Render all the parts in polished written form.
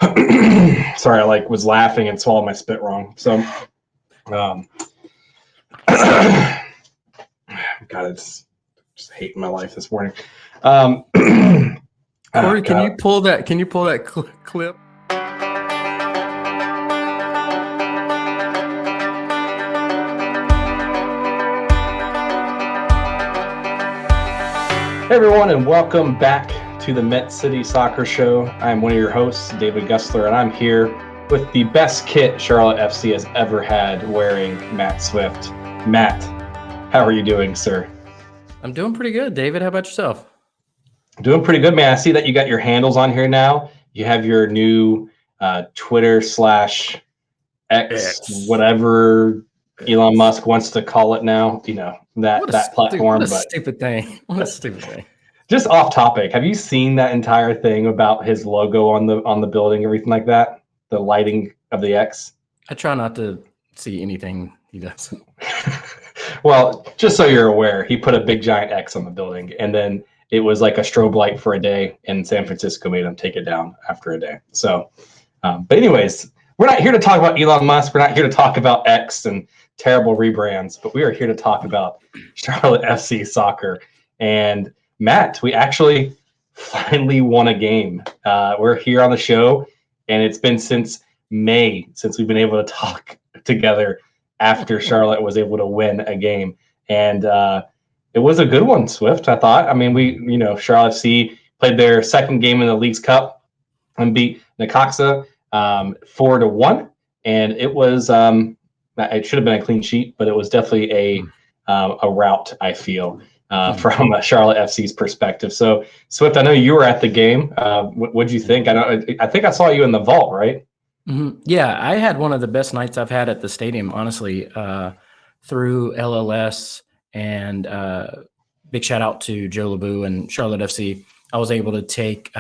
Sorry, I was laughing and swallowed my spit wrong. So, God, it's just hating my life this morning. Corey, can you pull that? Can you pull that clip? Hey everyone, and welcome back to the Met City Soccer Show. I'm one of your hosts, David Gusler, and I'm here with the best kit Charlotte FC has ever had, wearing Matt Swift. Matt, how are you doing, sir? I'm doing pretty good, David. How about yourself? Doing pretty good, man. I see that you got your handles on here now. You have your new Twitter / X, whatever Elon Musk wants to call it now. You know, that platform. What a stupid thing. What a stupid thing. Just off topic, have you seen that entire thing about his logo on the building, everything like that? The lighting of the X? I try not to see anything he does. Well, just so you're aware, he put a big giant X on the building, and then it was like a strobe light for a day, and San Francisco made him take it down after a day. So, but anyways, we're not here to talk about Elon Musk. We're not here to talk about X and terrible rebrands, but we are here to talk about Charlotte FC soccer. And Matt, we actually finally won a game. We're here on the show, and it's been since May since we've been able to talk together after Charlotte was able to win a game. And it was a good one, Swift, I thought. I mean, Charlotte FC played their second game in the League's Cup and beat Necaxa 4-1. And it was, it should have been a clean sheet, but it was definitely a rout, I feel. From Charlotte FC's perspective. So, Swift, I know you were at the game. What'd you think? I think I saw you in the vault, right? Mm-hmm. Yeah, I had one of the best nights I've had at the stadium, honestly, through LLS, and big shout out to Joe LeBou and Charlotte FC. I was able to take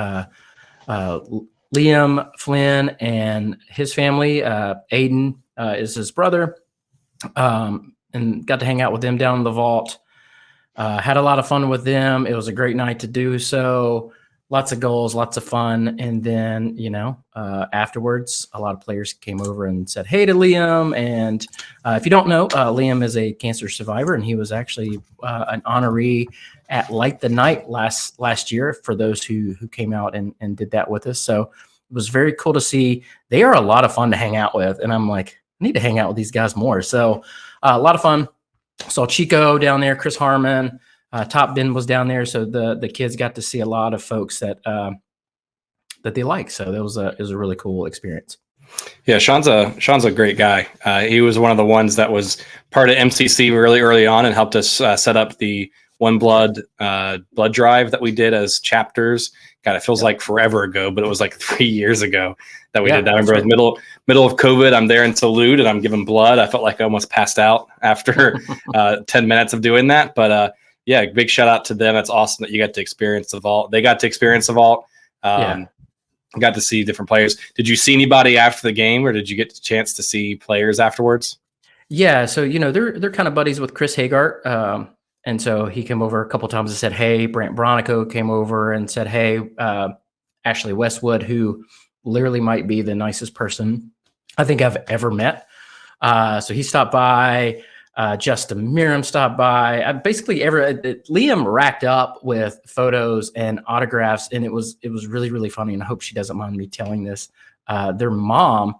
Liam Flynn and his family. Aiden is his brother, and got to hang out with them down in the vault. Had a lot of fun with them. It was a great night to do so. Lots of goals, lots of fun. And then, afterwards, a lot of players came over and said, hey to Liam. And if you don't know, Liam is a cancer survivor, and he was actually an honoree at Light the Night last year for those who came out and did that with us. So it was very cool to see. They are a lot of fun to hang out with. And I'm like, I need to hang out with these guys more. So a lot of fun. Saw Chico down there, Chris Harmon, Top Ben was down there, so the kids got to see a lot of folks that they like. So it was a really cool experience. Yeah, Sean's a great guy. He was one of the ones that was part of MCC really early on and helped us set up the One Blood blood drive that we did as chapters. God, it feels like forever ago, but it was like 3 years ago that we did that. I remember it was middle of COVID. I'm there in Salud and I'm giving blood. I felt like I almost passed out after 10 minutes of doing that. But yeah, big shout out to them. It's awesome that you got to experience the vault. They got to experience the vault. Got to see different players. Did you see anybody after the game, or did you get the chance to see players afterwards? Yeah, so they're kind of buddies with Chris Hagart. And so he came over a couple of times and said, hey. Brant Bronico came over and said, hey. Ashley Westwood, who literally might be the nicest person I think I've ever met. So he stopped by. Justin Miram stopped by. Liam racked up with photos and autographs, and it was really, really funny. And I hope she doesn't mind me telling this. Their mom,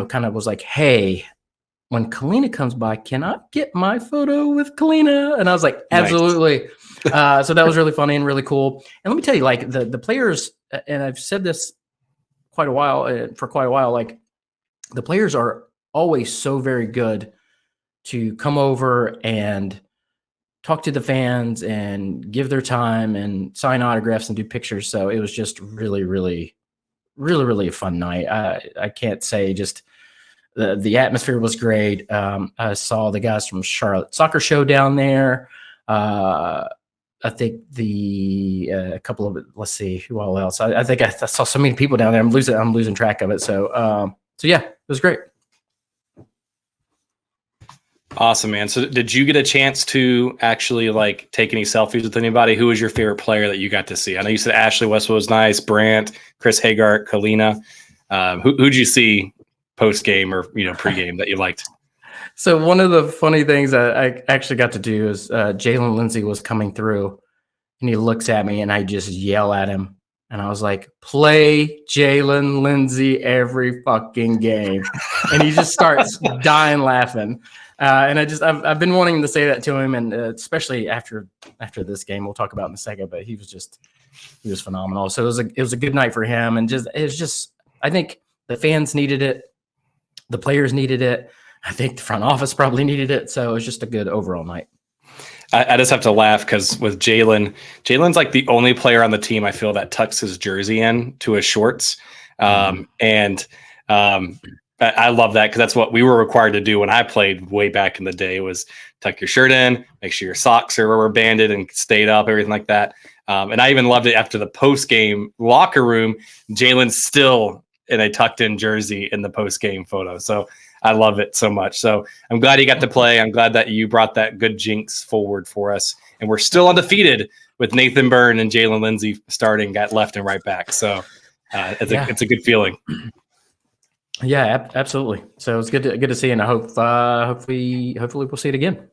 kind of was like, hey, when Kalina comes by, can I get my photo with Kalina? And I was like, absolutely. Nice. So that was really funny and really cool. And let me tell you, like the players, and I've said this for quite a while, like the players are always so very good to come over and talk to the fans and give their time and sign autographs and do pictures. So it was just really, really, really, really a fun night. I can't say just the atmosphere was great. I saw the guys from Charlotte Soccer Show down there. I think a couple of, let's see who all else. I think I saw so many people down there. I'm losing track of it. So yeah, it was great. Awesome, man. So did you get a chance to actually take any selfies with anybody? Who was your favorite player that you got to see? I know you said Ashley Westwood was nice, Brant, Chris Hagart, Kalina. Who'd you see post game or pregame that you liked? So one of the funny things I actually got to do is Jalen Lindsey was coming through, and he looks at me, and I just yell at him, and I was like, "Play Jalen Lindsey every fucking game," and he just starts dying laughing. And I've been wanting to say that to him, and especially after this game, we'll talk about in a second. But he was phenomenal. So it was a good night for him, and I think the fans needed it, the players needed it. I think the front office probably needed it. So it was just a good overall night. I just have to laugh because with Jalen's like the only player on the team I feel that tucks his jersey in to his shorts. I love that because that's what we were required to do when I played way back in the day, was tuck your shirt in, make sure your socks are rubber banded and stayed up, everything like that. And I even loved it after the post game locker room. Jalen's still in a tucked in jersey in the post game photo. So I love it so much. So I'm glad he got to play. I'm glad that you brought that good jinx forward for us. And we're still undefeated with Nathan Byrne and Jalen Lindsey starting at left and right back. So it's a good feeling. Yeah, absolutely. So it's good to see, and I hope hopefully we'll see it again.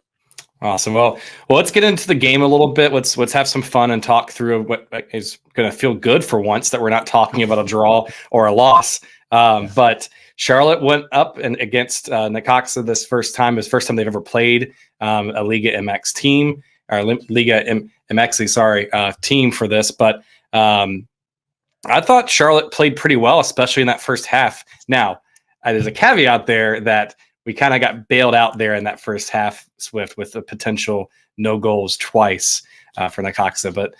Awesome. Well, let's get into the game a little bit. Let's have some fun and talk through what is going to feel good for once, that we're not talking about a draw or a loss. But Charlotte went up and against Necaxa this first time. It was the first time they've ever played a Liga MX team, or Liga MX, team for this. But I thought Charlotte played pretty well, especially in that first half. Now, there's a caveat there that we kind of got bailed out there in that first half, Swift, with the potential no goals twice for Necaxa. But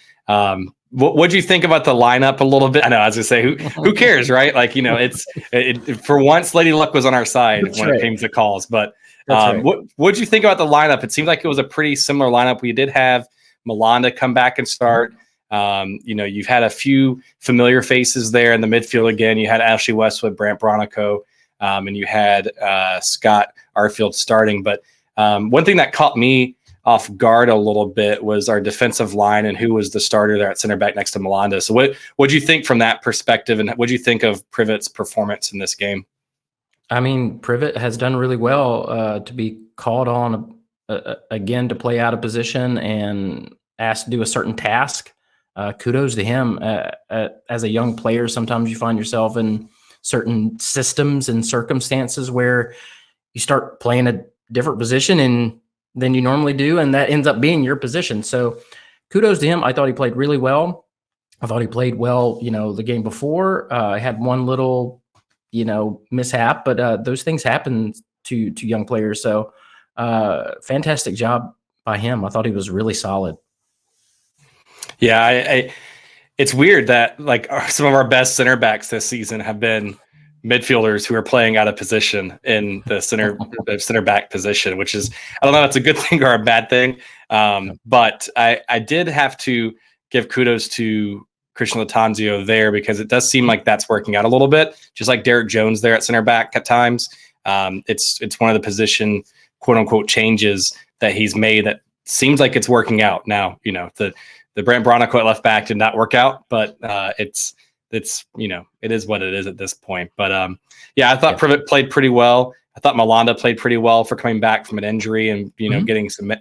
what do you think about the lineup a little bit? I know, I was going to say, who cares, right? Like, for once, Lady Luck was on our side when it came to calls. But what did you think about the lineup? It seemed like it was a pretty similar lineup. We did have Melanda come back and start. You've had a few familiar faces there in the midfield again. You had Ashley Westwood, Brant Bronico, and you had Scott Arfield starting. But one thing that caught me off guard a little bit was our defensive line and who was the starter there at center back next to Melanda. So what do you think from that perspective, and what do you think of Privet's performance in this game? I mean, Privet has done really well to be called on again to play out of position and asked to do a certain task. Kudos to him. As a young player, sometimes you find yourself in certain systems and circumstances where you start playing a different position than you normally do, and that ends up being your position. So kudos to him. I thought he played really well. I thought he played well, the game before. I had one little, mishap, but those things happen to young players. So fantastic job by him. I thought he was really solid. Yeah, it's weird that some of our best center backs this season have been midfielders who are playing out of position in the center back position, which is, I don't know if it's a good thing or a bad thing. But I did have to give kudos to Christian Latanzio there, because it does seem like that's working out a little bit, just like Derek Jones there at center back at times. It's one of the position quote unquote changes that he's made that seems like it's working out now. The Brant Bronico at left back did not work out, but it is what it is at this point. But I thought Privet played pretty well. I thought Melanda played pretty well for coming back from an injury and getting some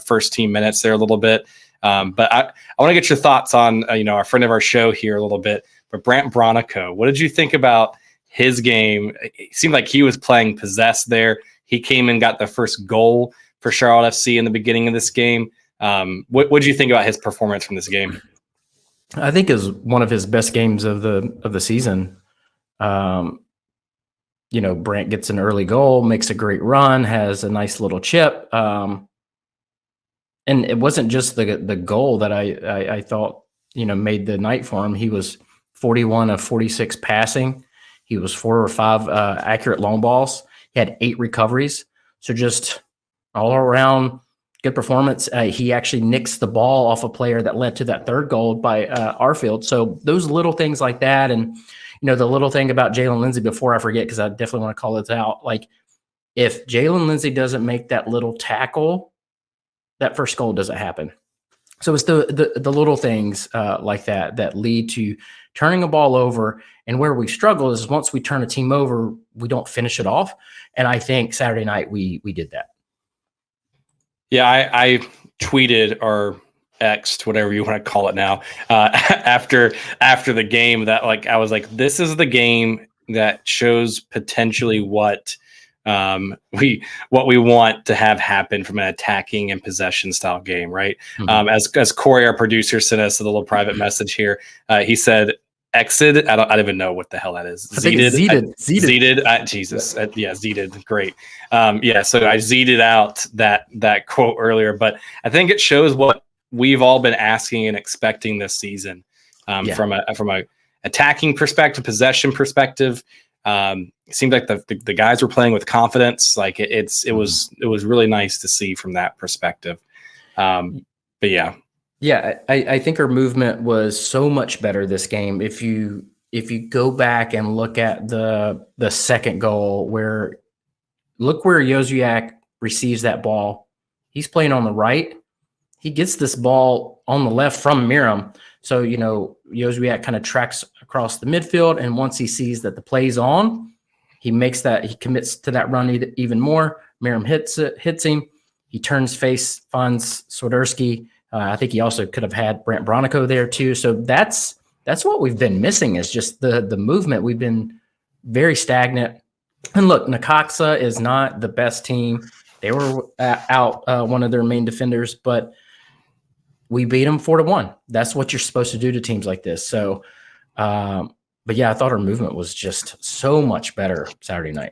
first team minutes there a little bit. But I want to get your thoughts on our friend of our show here a little bit. But Brant Bronico, what did you think about his game? It seemed like he was playing possessed there. He came and got the first goal for Charlotte FC in the beginning of this game. What did you think about his performance from this game? I think is one of his best games of the season. Brant gets an early goal, makes a great run, has a nice little chip. And it wasn't just the goal that I thought, made the night for him. He was 41 of 46 passing. He was 4 or 5 accurate long balls. He had 8 recoveries. So just all around good performance. He actually nicks the ball off a player that led to that third goal by Arfield. So those little things like that. And, the little thing about Jalen Lindsey, before I forget, because I definitely want to call this out, if Jalen Lindsey doesn't make that little tackle, that first goal doesn't happen. So it's the little things like that lead to turning a ball over. And where we struggle is once we turn a team over, we don't finish it off. And I think Saturday night we did that. Yeah, I tweeted or X'd, whatever you want to call it now, after the game that like I was like, this is the game that shows potentially what we want to have happen from an attacking and possession style game, right? Mhm. As Corey, our producer, sent us a little private message here. He said exit. I don't even know what the hell that is. I think it's Zeted. Jesus. Yeah, Zeted. Great. Yeah. So I Zeted out that quote earlier, but I think it shows what we've all been asking and expecting this season from a attacking perspective, possession perspective. It seemed like the guys were playing with confidence. Like it was really nice to see from that perspective. But yeah. Yeah, I think our movement was so much better this game. If you go back and look at the second goal, look where Jozwiak receives that ball. He's playing on the right. He gets this ball on the left from Miram. So, Jozwiak kind of tracks across the midfield, and once he sees that the play's on, he commits to that run even more. Miram hits him. He turns face, finds Swiderski. I think he also could have had Brant Bronico there too. So that's what we've been missing is just the movement. We've been very stagnant. And look, Necaxa is not the best team. They were out one of their main defenders, but we beat them 4-1. That's what you're supposed to do to teams like this. So, but yeah, I thought our movement was just so much better Saturday night.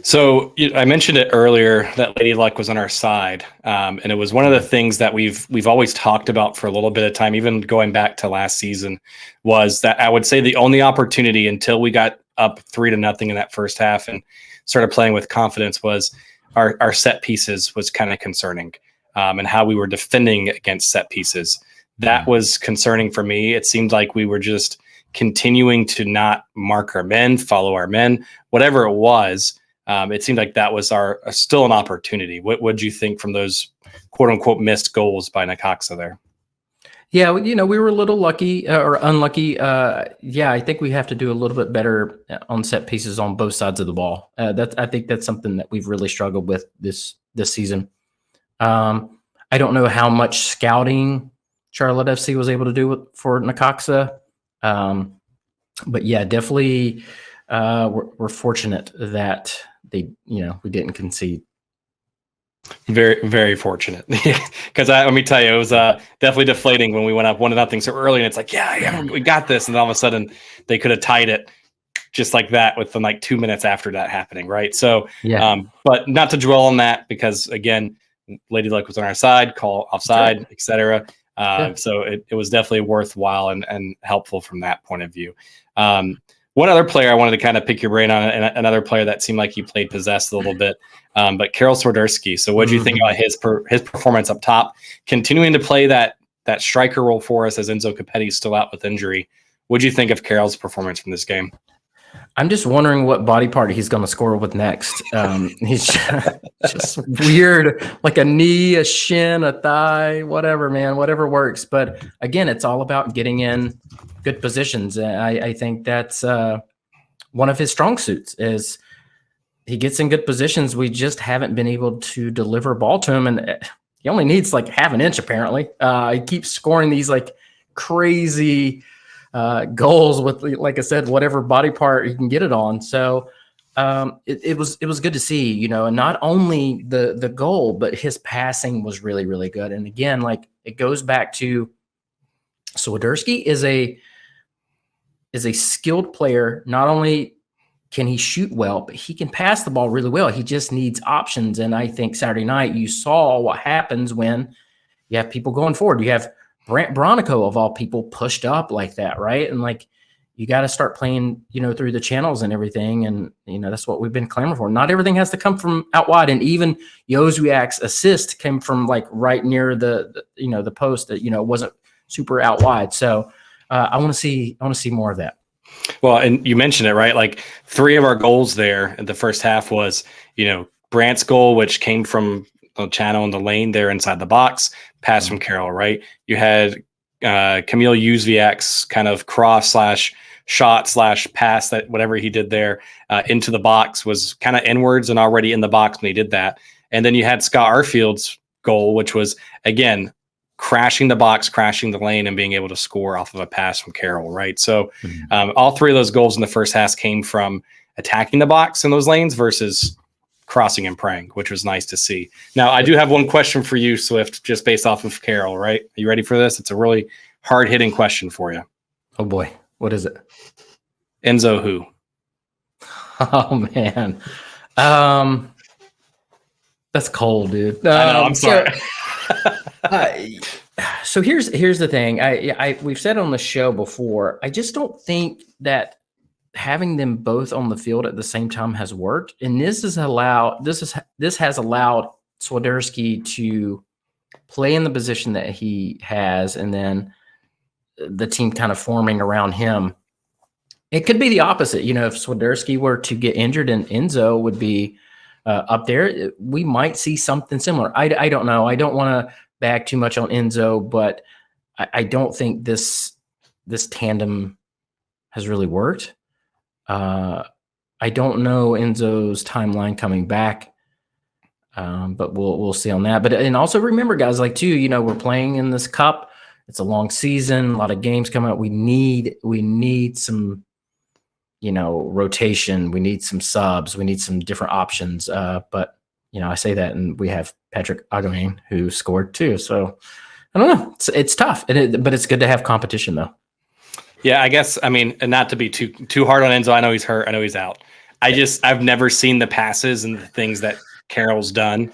So I mentioned it earlier that Lady Luck was on our side, and it was one of the things that we've always talked about for a little bit of time, even going back to last season, was that I would say the only opportunity until we got up 3-0 in that first half and started playing with confidence was our set pieces was kind of concerning, and how we were defending against set pieces. That was concerning for me. It seemed like we were just continuing to not mark our men, follow our men, whatever it was. It seemed like that was still an opportunity. What did you think from those quote unquote missed goals by Necaxa there? Yeah, we were a little lucky or unlucky. I think we have to do a little bit better on set pieces on both sides of the ball. I think that's something that we've really struggled with this season. I don't know how much scouting Charlotte FC was able to do for Necaxa, but yeah, definitely we're fortunate that we didn't concede. Very, very fortunate. Because let me tell you, it was definitely deflating when we went up 1-0 so early, and it's like, yeah, we got this, and all of a sudden they could have tied it just like that within like 2 minutes after that happening, right? So, but not to dwell on that because again, Lady Luck was on our side, call offside, etc. So it was definitely worthwhile and helpful from that point of view. One other player I wanted to kind of pick your brain on, and another player that seemed like he played possessed a little bit, but Karol Swiderski. So what do you think about his performance up top, continuing to play that striker role for us as Enzo Capetti's still out with injury? What do you think of Karol's performance from this game? I'm just wondering what body part he's going to score with next. He's just weird, like a knee, a shin, a thigh, whatever, man, whatever works. But again, it's all about getting in good positions. I think that's one of his strong suits is he gets in good positions. We just haven't been able to deliver ball to him. And he only needs like half an inch, apparently. He keeps scoring these like crazy goals with, like I said, whatever body part you can get it on. So it was good to see, and not only the goal, but his passing was really, really good. And again, like it goes back to Swiderski is a skilled player. Not only can he shoot well, but he can pass the ball really well. He just needs options. And I think Saturday night you saw what happens when you have people going forward. You have Brant Bronico, of all people, pushed up like that, right? And like you got to start playing, through the channels and everything. And, that's what we've been clamoring for. Not everything has to come from out wide. And even Jozwiak's assist came from like right near the post that, wasn't super out wide. So I want to see more of that. Well, and you mentioned it, right? Like 3 of our goals there in the first half was, Brant's goal, which came from the channel in the lane there inside the box. pass from Carroll, right? You had Kamil Józwiak's kind of cross / shot / pass, that whatever he did there into the box was kind of inwards and already in the box when he did that. And then you had Scott Arfield's goal, which was, again, crashing the box, crashing the lane, and being able to score off of a pass from Carroll, right? So all three of those goals in the first half came from attacking the box in those lanes versus crossing and praying, which was nice to see. Now, I do have one question for you, Swift, just based off of Carroll, right? Are you ready for this? It's a really hard-hitting question for you. Oh, boy. What is it? Enzo who? Oh, man. That's cold, dude. I know, I'm sorry. So here's the thing. We've said on the show before, I just don't think that having them both on the field at the same time has worked. And this has allowed Swiderski to play in the position that he has, and then the team kind of forming around him. It could be the opposite. You know, if Swiderski were to get injured and Enzo would be up there, we might see something similar. I don't know. I don't want to bag too much on Enzo, but I don't think this tandem has really worked. I don't know Enzo's timeline coming back, but we'll see on that. But and also remember, guys, like too, you know, we're playing in this cup. It's a long season, a lot of games coming up. We need some, you know, rotation. We need some subs. We need some different options. But you know, I say that, and we have Patrick Agamane who scored too. So I don't know. It's tough, but it's good to have competition though. Yeah, I guess, I mean, and not to be too hard on Enzo. I know he's hurt. I know he's out. I've never seen the passes and the things that Carroll's done.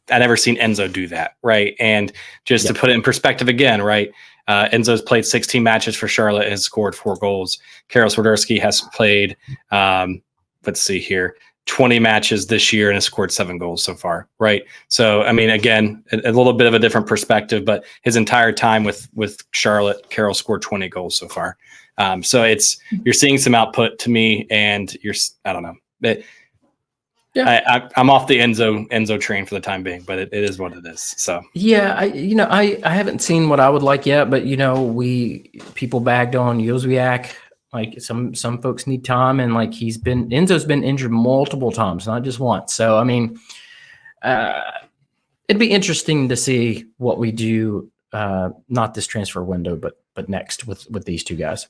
I've never seen Enzo do that, right? And just to put it in perspective again, right? Enzo's played 16 matches for Charlotte and has scored 4 goals. Karol Swiderski has played, let's see here, 20 matches this year and has scored 7 goals so far, right? So, I mean, again, a little bit of a different perspective, but his entire time with Charlotte, Carroll scored 20 goals so far. So you're seeing some output to me, and I don't know. I'm off the Enzo train for the time being, but it is what it is. So yeah, I haven't seen what I would like yet, but you know, people bagged on Józwiak. Like some folks need time, and like Enzo's been injured multiple times, not just once. So I mean, it'd be interesting to see what we do, not this transfer window, but next with these two guys.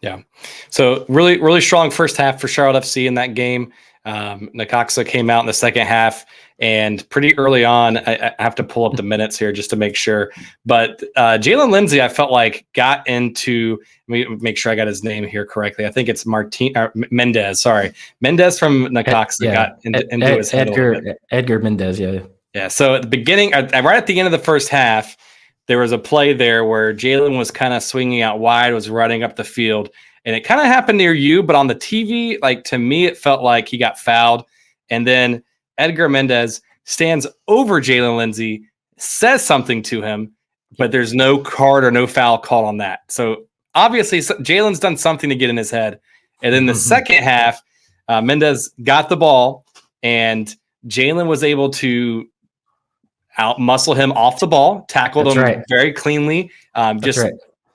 Yeah. So really, really strong first half for Charlotte FC in that game. Necaxa came out in the second half, and pretty early on, I have to pull up the minutes here just to make sure. But Jalen Lindsay, I felt like got into. Let me make sure I got his name here correctly. I think it's Mendez. Sorry, Mendez from Necaxa got into his head Edgar Mendez. Yeah. Yeah. So at the beginning, right at the end of the first half, there was a play there where Jalen was kind of swinging out wide, was running up the field. And it kind of happened near you, but on the TV, like to me, it felt like he got fouled. And then Edgar Mendez stands over Jalen Lindsay, says something to him, but there's no card or no foul called on that. So obviously, Jalen's done something to get in his head. And then the second half, Mendez got the ball, and Jalen was able to out-muscle him off the ball, tackled him very cleanly,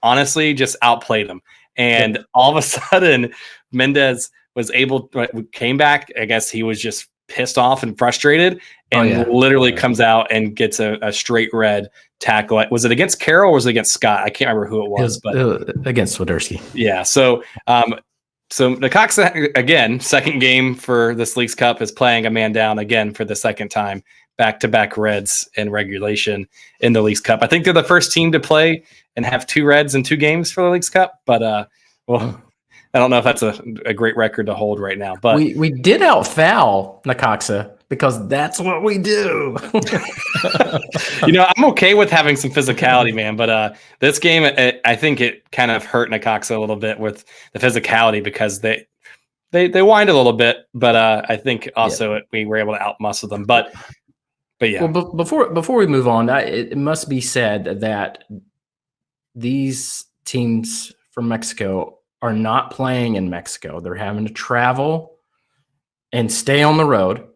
honestly, just outplayed him. And all of a sudden, Mendez came back. I guess he was just pissed off and frustrated, and literally comes out and gets a straight red tackle. Was it against Carroll or was it against Scott? I can't remember who it was, but against Swiderski. Yeah. So Necaxa, again, second game for this Leagues Cup, is playing a man down again for the second time, back-to-back reds in regulation in the Leagues Cup. I think they're the first team to play and have 2 reds in 2 games for the Leagues Cup, but I don't know if that's a great record to hold right now. But we did out-foul Necaxa because that's what we do. I'm okay with having some physicality, man. But this game, I think it kind of hurt Necaxa a little bit with the physicality because they whined a little bit. But I think also we were able to out-muscle them. But yeah. Well, before we move on, it must be said that these teams from Mexico are not playing in Mexico. They're having to travel and stay on the road.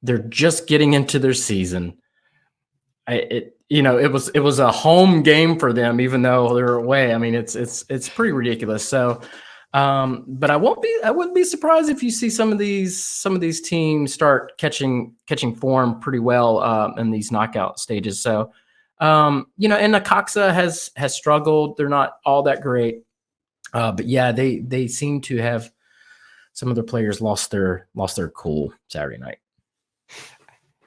They're just getting into their season. it was a home game for them, even though they're away. I mean, it's pretty ridiculous. So, but I wouldn't be surprised if you see some of these teams start catching form pretty well in these knockout stages. So, and Necaxa has struggled. They're not all that great, but yeah, they seem to have some of their players lost their cool Saturday night.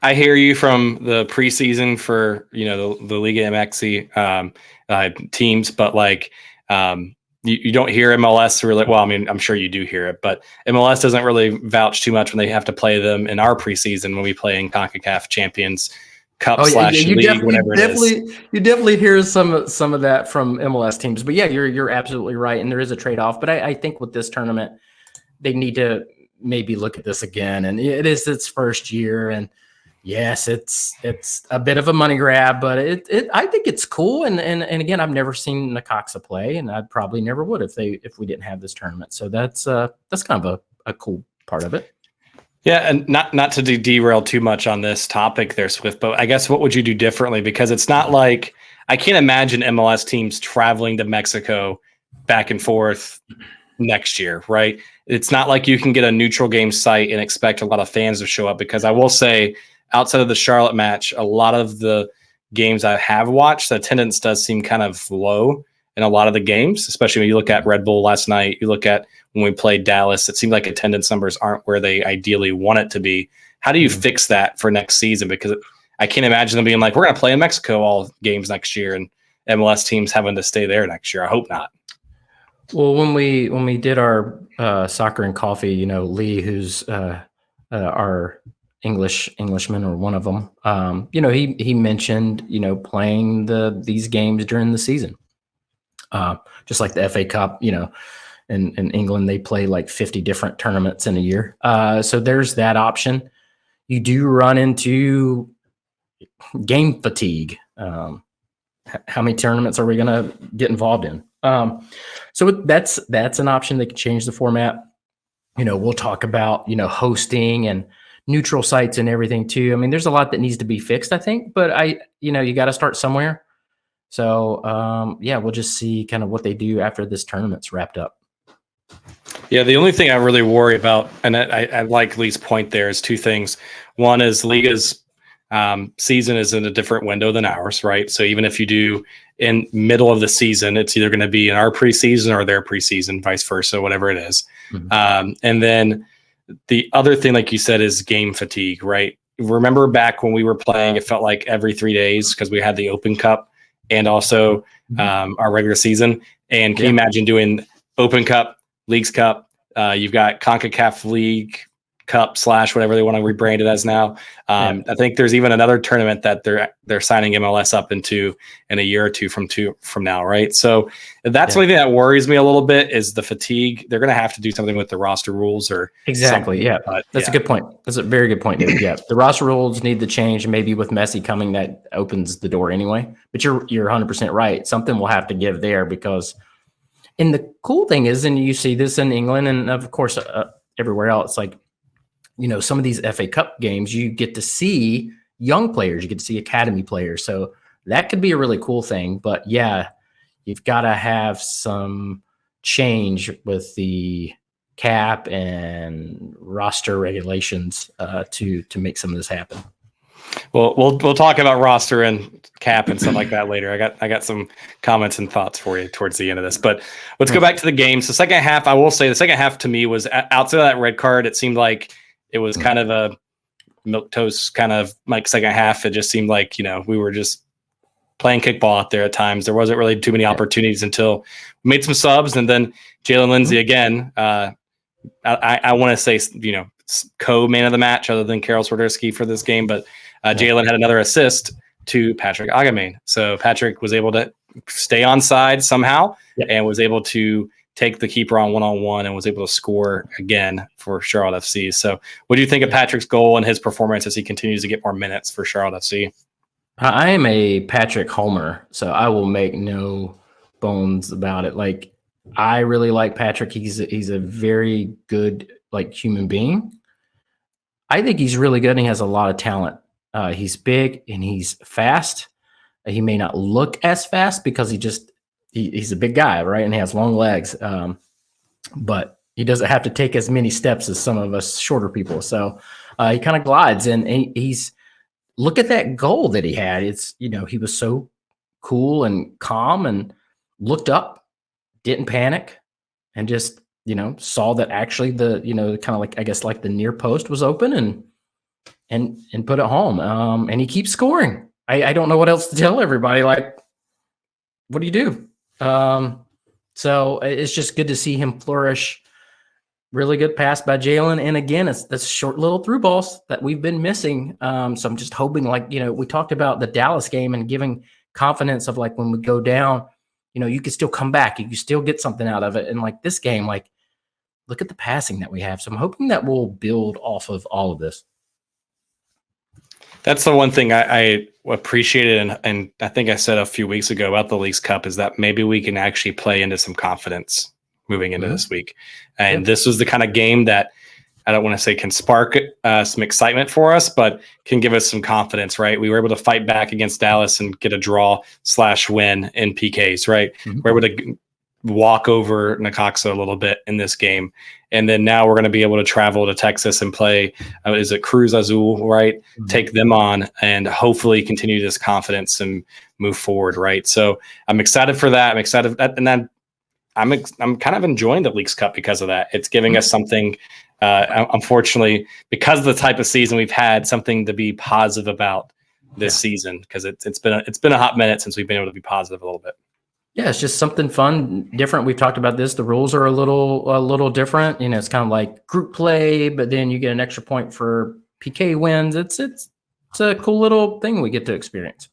I hear you from the preseason for the Liga MX teams, but like you don't hear MLS really. Well, I mean, I'm sure you do hear it, but MLS doesn't really vouch too much when they have to play them in our preseason when we play in CONCACAF Champions Cup slash league, whatever it is. You definitely hear some of that from MLS teams, but yeah, you're absolutely right, and there is a trade off. But I think with this tournament, they need to maybe look at this again, and it is its first year, and yes, it's a bit of a money grab, but I think it's cool. And again, I've never seen Necaxa play, and I probably never would if we didn't have this tournament. So that's kind of a cool part of it. Yeah, and not to derail too much on this topic there, Swift, but I guess what would you do differently? Because it's not like I can't imagine MLS teams traveling to Mexico back and forth next year, right? It's not like you can get a neutral game site and expect a lot of fans to show up, because I will say, outside of the Charlotte match, a lot of the games I have watched, the attendance does seem kind of low in a lot of the games, especially when you look at Red Bull last night, you look at when we played Dallas, it seemed like attendance numbers aren't where they ideally want it to be. How do you fix that for next season? Because I can't imagine them being like, we're going to play in Mexico all games next year, and MLS teams having to stay there next year. I hope not. Well, when we did our soccer and coffee, Lee, who's our Englishman, or one of them, he mentioned, playing these games during the season, just like the FA Cup, in England, they play like 50 different tournaments in a year. So there's that option. You do run into game fatigue. How many tournaments are we going to get involved in? So that's an option. They can change the format. We'll talk about, hosting and neutral sites and everything too. I mean, there's a lot that needs to be fixed, I think, but you got to start somewhere. So, we'll just see kind of what they do after this tournament's wrapped up. Yeah, the only thing I really worry about, and I like Lee's point there, is two things. One is Liga's season is in a different window than ours, right? So even if you do in middle of the season, it's either going to be in our preseason or their preseason, vice versa, whatever it is. Mm-hmm. And then the other thing, like you said, is game fatigue, right? Remember back when we were playing, it felt like every 3 days because we had the Open Cup and also our regular season. And can you imagine doing Open Cup, Leagues Cup? You've got CONCACAF League Cup / whatever they want to rebrand it as now. I think there's even another tournament that they're signing MLS up into in a year or two from now, right? So that's the only thing that worries me a little bit is the fatigue. They're going to have to do something with the roster rules or exactly. something. Yeah, that's a good point. That's a very good point, David. Yeah, the roster rules need to change. Maybe with Messi coming, that opens the door anyway. But you're 100% right. Something will have to give there because. And the cool thing is, and you see this in England and of course everywhere else, like, some of these FA Cup games, you get to see young players, you get to see academy players. So that could be a really cool thing. But yeah, you've got to have some change with the cap and roster regulations to make some of this happen. Well, we'll talk about roster and cap and stuff like that later. I got some comments and thoughts for you towards the end of this, but let's go back to the games. The second half, I will say the second half to me was outside of that red card. It seemed like it was kind of a milquetoast kind of like second half. It just seemed like, we were just playing kickball out there at times. There wasn't really too many opportunities until we made some subs. And then Jalen Lindsay again, I want to say, co-man of the match other than Karol Swiderski for this game, but Jalen had another assist to Patrick Agamane. So Patrick was able to stay on side somehow and was able to take the keeper on one-on-one and was able to score again for Charlotte FC. So what do you think of Patrick's goal and his performance as he continues to get more minutes for Charlotte FC? I am a Patrick homer, so I will make no bones about it. Like, I really like Patrick. He's a very good, human being. I think he's really good and he has a lot of talent. He's big and he's fast. He may not look as fast because he's a big guy, right? And he has long legs. But he doesn't have to take as many steps as some of us shorter people. So he kind of glides, and he's look at that goal that he had. It's, he was so cool and calm and looked up, didn't panic, and just, saw that actually the, kind of like, I guess, like the near post was open and put it home. And he keeps scoring. I don't know what else to tell everybody. Like, what do you do? So it's just good to see him flourish. Really good pass by Jalen. And again, it's the short little through balls that we've been missing. So I'm just hoping, like, we talked about the Dallas game and giving confidence of, like, when we go down, you can still come back. You can still get something out of it. And like this game, like, look at the passing that we have. So I'm hoping that we'll build off of all of this. That's the one thing I appreciated, and I think I said a few weeks ago about the Leagues Cup, is that maybe we can actually play into some confidence moving into this week. And this was the kind of game that I don't want to say can spark some excitement for us, but can give us some confidence, right? We were able to fight back against Dallas and get a draw/win in PKs, right? Mm-hmm. We're able to walk over Necaxa a little bit in this game. And then now we're going to be able to travel to Texas and play, is it Cruz Azul, right? Mm-hmm. Take them on and hopefully continue this confidence and move forward, right? So I'm excited for that. I'm excited for that. And then I'm kind of enjoying the Leagues Cup because of that. It's giving us something, unfortunately, because of the type of season we've had, something to be positive about this season, because it's been a hot minute since we've been able to be positive a little bit. Yeah, it's just something fun, different. We've talked about this. The rules are a little different. It's kind of like group play, but then you get an extra point for PK wins. It's a cool little thing we get to experience.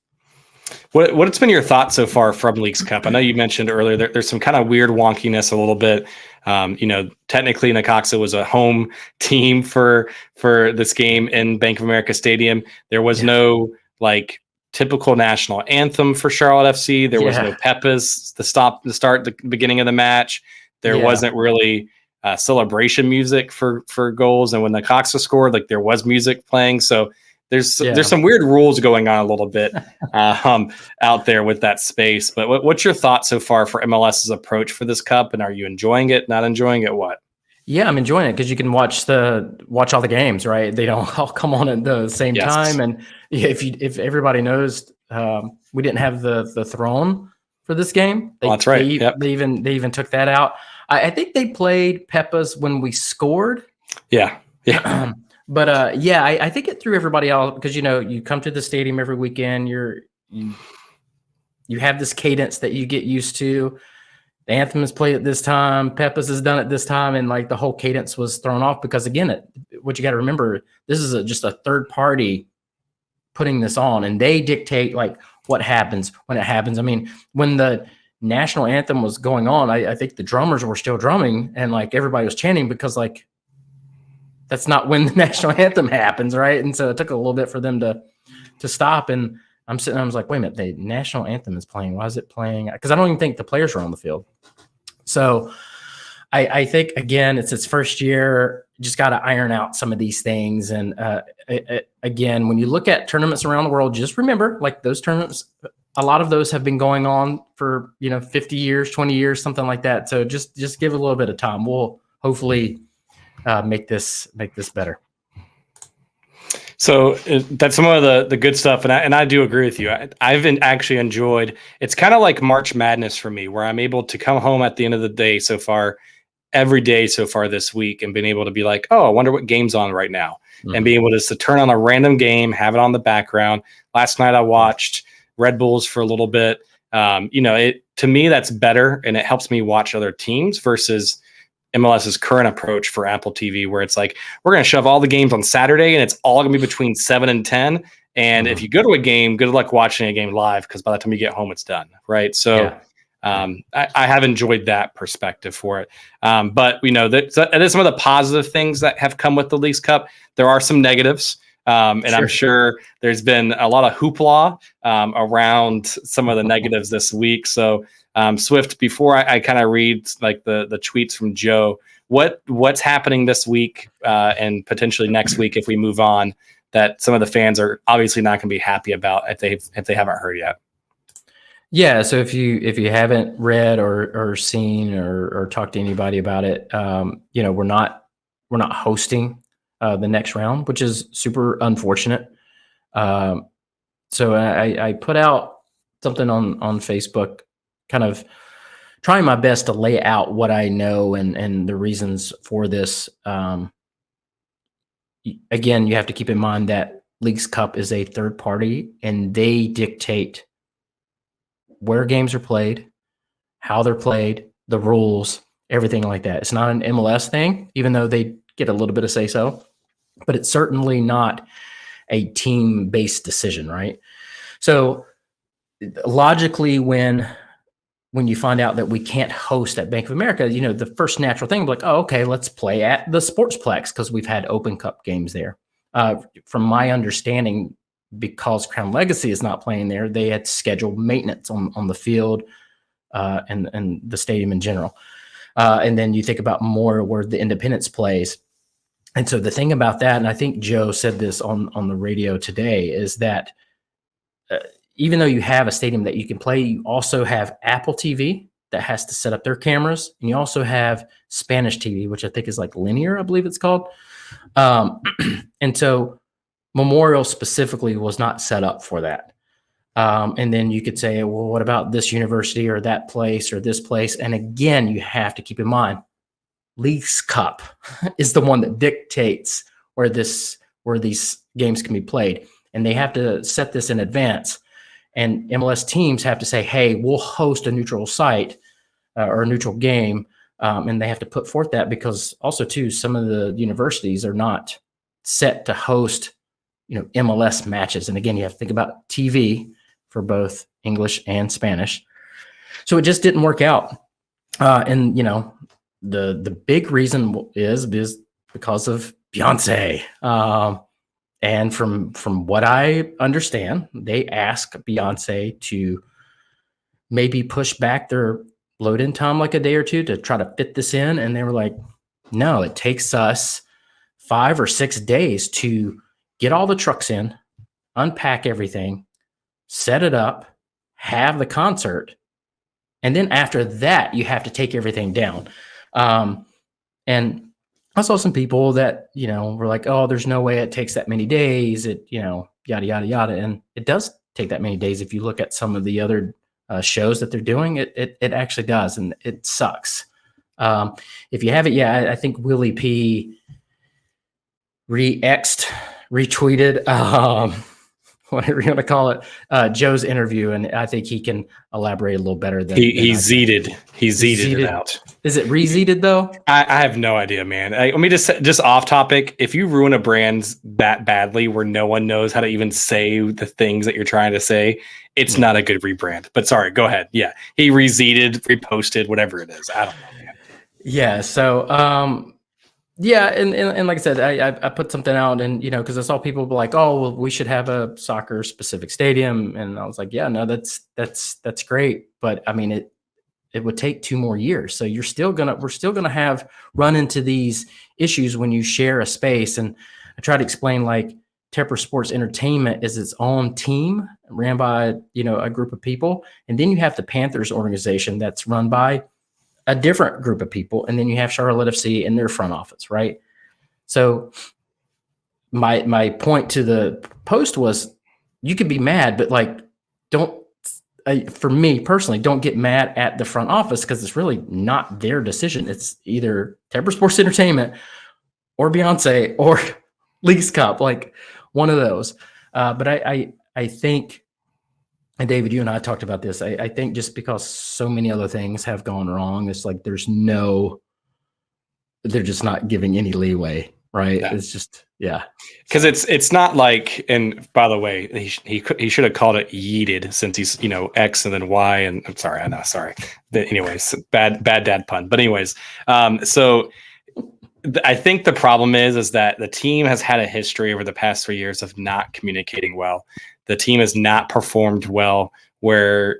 What's been your thoughts so far from Leagues Cup? I know you mentioned earlier there's some kind of weird wonkiness a little bit. Technically Necaxa was a home team for this game in Bank of America Stadium. There was no like typical national anthem for Charlotte FC. There was no Peppers to start the beginning of the match. There wasn't really celebration music for goals. And when Necaxa scored, like, there was music playing. So there's some weird rules going on a little bit out there with that space. But what's your thoughts so far for MLS's approach for this cup? And are you enjoying it, not enjoying it? What? Yeah, I'm enjoying it because you can watch all the games, right? They don't all come on at the same time. And if everybody knows, we didn't have the throne for this game. That's right. They even took that out. I think they played Peppa's when we scored. Yeah. But I think it threw everybody out because you come to the stadium every weekend. You have this cadence that you get used to. The anthem is played at this time. Peppa's is done at this time, and like the whole cadence was thrown off because, again, what you got to remember, this is just a third party putting this on, and they dictate like what happens when it happens. I mean, when the national anthem was going on, I think the drummers were still drumming, and like everybody was chanting because like that's not when the national anthem happens, right? And so it took a little bit for them to stop. And I'm sitting there, I was like, wait a minute, the national anthem is playing. Why is it playing? Because I don't even think the players are on the field. So I think, again, it's its first year. Just got to iron out some of these things. And again, when you look at tournaments around the world, just remember, like, those tournaments, a lot of those have been going on for 50 years, 20 years, something like that. So just give it a little bit of time. We'll hopefully make this better. So that's some of the good stuff, and I do agree with you. I've actually enjoyed. It's kind of like March Madness for me, where I'm able to come home at the end of the day so far, every day so far this week, and being able to be like, oh, I wonder what game's on right now, and being able to turn on a random game, have it on the background. Last night I watched Red Bulls for a little bit. To me that's better, and it helps me watch other teams versus MLS's current approach for Apple TV, where it's like, we're going to shove all the games on Saturday and it's all going to be between 7 and 10. And if you go to a game, good luck watching a game live, because by the time you get home, it's done. Right. So I have enjoyed that perspective for it. But that is some of the positive things that have come with the Leagues Cup. There are some negatives. I'm sure there's been a lot of hoopla around some of the negatives this week. So Swift, before I kind of read like the tweets from Joe, what's happening this week and potentially next week if we move on, that some of the fans are obviously not going to be happy about if they haven't heard yet? Yeah. So if you haven't read or seen or talked to anybody about it, we're not hosting the next round, which is super unfortunate. Um, so I put out something on Facebook, kind of trying my best to lay out what I know and the reasons for this. Again, you have to keep in mind that Leagues Cup is a third party, and they dictate where games are played, how they're played, the rules, everything like that. It's not an MLS thing, even though they get a little bit of say so, but it's certainly not a team based decision, right? So logically, when you find out that we can't host at Bank of America, the first natural thing will be like, oh, okay, let's play at the Sportsplex because we've had Open Cup games there. From my understanding, because Crown Legacy is not playing there, they had scheduled maintenance on the field and the stadium in general. And then you think about more where the Independence plays. And so the thing about that, and I think Joe said this on the radio today, is that even though you have a stadium that you can play, you also have Apple TV that has to set up their cameras. And you also have Spanish TV, which I think is like linear, I believe it's called. And so Memorial specifically was not set up for that. And then you could say, well, what about this university or that place or this place? And again, you have to keep in mind, Leagues Cup is the one that dictates where these games can be played. And they have to set this in advance. And MLS teams have to say, hey, we'll host a neutral site or a neutral game. And they have to put forth that because also, too, some of the universities are not set to host, MLS matches. And again, you have to think about TV for both English and Spanish. So it just didn't work out. And, the big reason is because of Beyonce. And from what I understand, they asked Beyonce to maybe push back their load-in time like a day or two to try to fit this in. And they were like, no, it takes us 5 or 6 days to get all the trucks in, unpack everything, set it up, have the concert. And then after that, you have to take everything down. And I saw some people that, were like, oh, there's no way it takes that many days. It, yada, yada, yada. And it does take that many days. If you look at some of the other shows that they're doing, it actually does. And it sucks. If you haven't yet, I think Willie P retweeted, whatever you want to call it, Joe's interview. And I think he can elaborate a little better than he zeeted it out. Is it rezeeted though? I have no idea, man. Let me just off topic. If you ruin a brand that badly where no one knows how to even say the things that you're trying to say, it's not a good rebrand. But sorry, go ahead. Yeah. He rezeeted, reposted, whatever it is. I don't know, man. Yeah. So, yeah, and like I said, I put something out, and because I saw people be like, "Oh, well, we should have a soccer specific stadium," and I was like, "Yeah, no, that's great," but I mean, it would take 2 more years, so we're still gonna run into these issues when you share a space. And I try to explain, like, Tepper Sports Entertainment is its own team ran by a group of people, and then you have the Panthers organization that's run by a different group of people. And then you have Charlotte FC in their front office, right? So my point to the post was, you could be mad, but like, for me personally, don't get mad at the front office because it's really not their decision. It's either Tepper Sports Entertainment or Beyonce or Leagues Cup, like one of those. But I think, and David, you and I talked about this. I think just because so many other things have gone wrong, it's like they're just not giving any leeway, right? Yeah. It's just, yeah. Because it's not like, and by the way, he should have called it yeeted, since he's X and then Y, and I'm sorry, I know, sorry. Anyways, bad dad pun. But anyways, so I think the problem is that the team has had a history over the past 3 years of not communicating well. The team has not performed well, where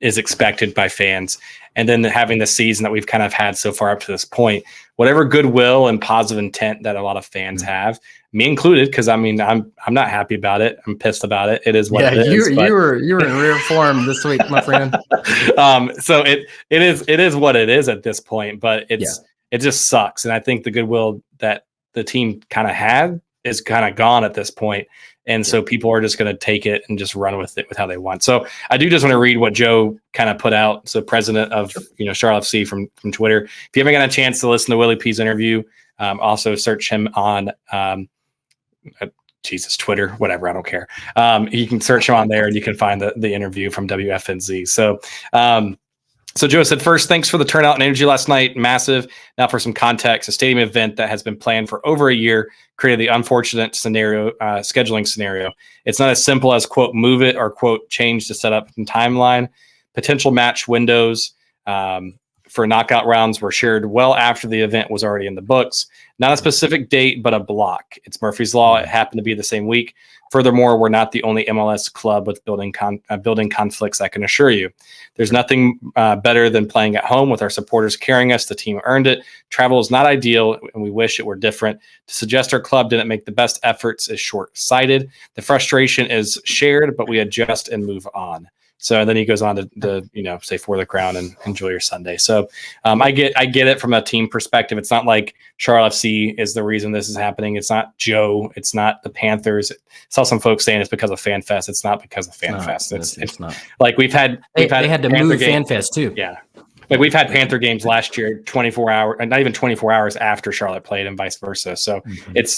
is expected by fans. And then having the season that we've kind of had so far up to this point, whatever goodwill and positive intent that a lot of fans have, me included, because I mean, I'm not happy about it. I'm pissed about it. It is what it is. You were in rare form this week, my friend. So it is what it is at this point, but it just sucks. And I think the goodwill that the team kind of had is kind of gone at this point. And so people are just going to take it and just run with it with how they want. So I do just want to read what Joe kind of put out. So president of, Charlotte FC from Twitter. If you haven't got a chance to listen to Willie P's interview, also search him on Twitter, whatever. I don't care. You can search him on there and you can find the interview from WFNZ. So Joe said, first, thanks for the turnout and energy last night. Massive. Now for some context, a stadium event that has been planned for over a year created the unfortunate scheduling scenario. It's not as simple as, quote, move it or, quote, change the setup and timeline. Potential match windows for knockout rounds were shared well after the event was already in the books. Not a specific date, but a block. It's Murphy's Law. It happened to be the same week. Furthermore, we're not the only MLS club with building conflicts, I can assure you. There's nothing better than playing at home with our supporters carrying us. The team earned it. Travel is not ideal, and we wish it were different. To suggest our club didn't make the best efforts is short-sighted. The frustration is shared, but we adjust and move on. So then he goes on to say for the crown and enjoy your Sunday. So I get it from a team perspective. It's not like Charlotte FC is the reason this is happening. It's not Joe. It's not the Panthers. I saw some folks saying it's because of FanFest. It's not because of FanFest. It's not. Like they had to move FanFest too. Yeah. Like we've had Panther games last year, 24 hours, and not even 24 hours after Charlotte played and vice versa. So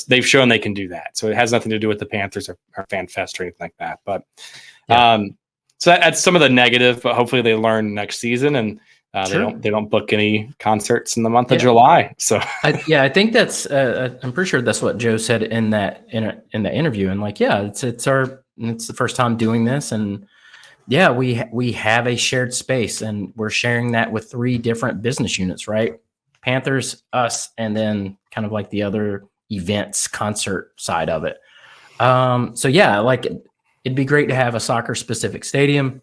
they've shown they can do that. So it has nothing to do with the Panthers or FanFest or anything like that. But so that's some of the negative, but hopefully they learn next season and they don't book any concerts in the month of July. So I think that's I'm pretty sure that's what Joe said in the interview. And it's the first time doing this, and we have a shared space, and we're sharing that with 3 different business units, right? Panthers, us, and then kind of like the other events concert side of it. It'd be great to have a soccer-specific stadium.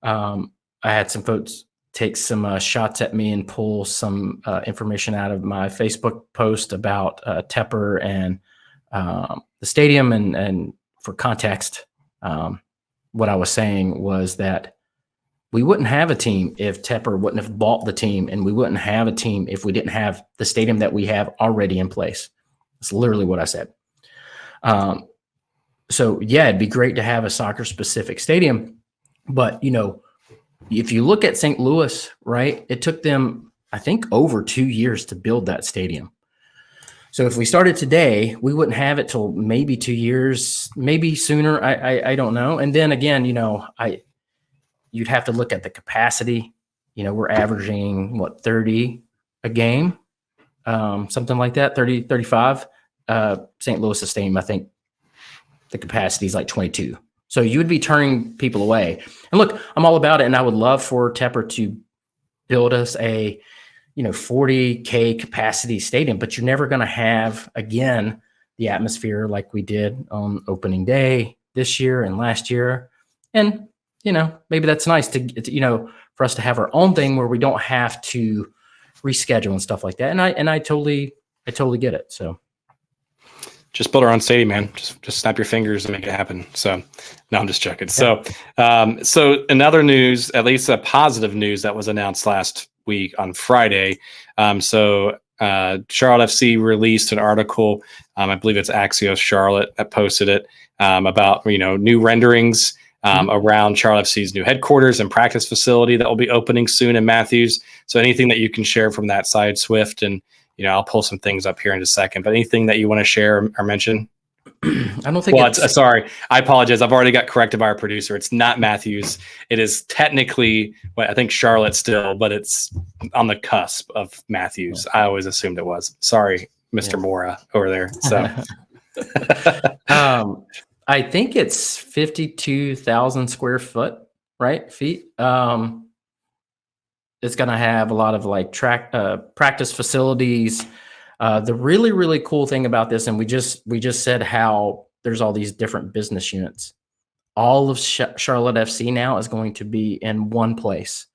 I had some folks take some shots at me and pull some information out of my Facebook post about Tepper and the stadium. And for context, what I was saying was that we wouldn't have a team if Tepper wouldn't have bought the team, and we wouldn't have a team if we didn't have the stadium that we have already in place. That's literally what I said. So it'd be great to have a soccer specific stadium, but if you look at St. Louis, right, it took them, I think, over 2 years to build that stadium. So if we started today, we wouldn't have it till maybe 2 years, maybe sooner. I don't know. And then again, you'd have to look at the capacity. We're averaging 30 a game, something like that, 30, 35. St. Louis stadium, I think, the capacity is like 22. So you would be turning people away. And look, I'm all about it. And I would love for Tepper to build us a, 40K capacity stadium, but you're never going to have, again, the atmosphere like we did on opening day this year and last year. And, maybe that's nice to for us to have our own thing where we don't have to reschedule and stuff like that. And I totally get it. So. Just build our own stadium, man. Just snap your fingers and make it happen. So, no, I'm just joking. So another news, at least a positive news that was announced last week on Friday. Charlotte FC released an article. I believe it's Axios Charlotte that posted it about new renderings around Charlotte FC's new headquarters and practice facility that will be opening soon in Matthews. So anything that you can share from that side, Swift, and I'll pull some things up here in a second, but anything that you want to share or mention? I don't think sorry. I apologize. I've already got corrected by our producer. It's not Matthews. It is technically, I think Charlotte still, but it's on the cusp of Matthews. I always assumed it was. Sorry, Mr. Mora over there. So I think it's 52,000 square foot, right? Feet. It's going to have a lot of practice facilities. The really, really cool thing about this, and we just said how there's all these different business units. all of Charlotte FC now is going to be in one place.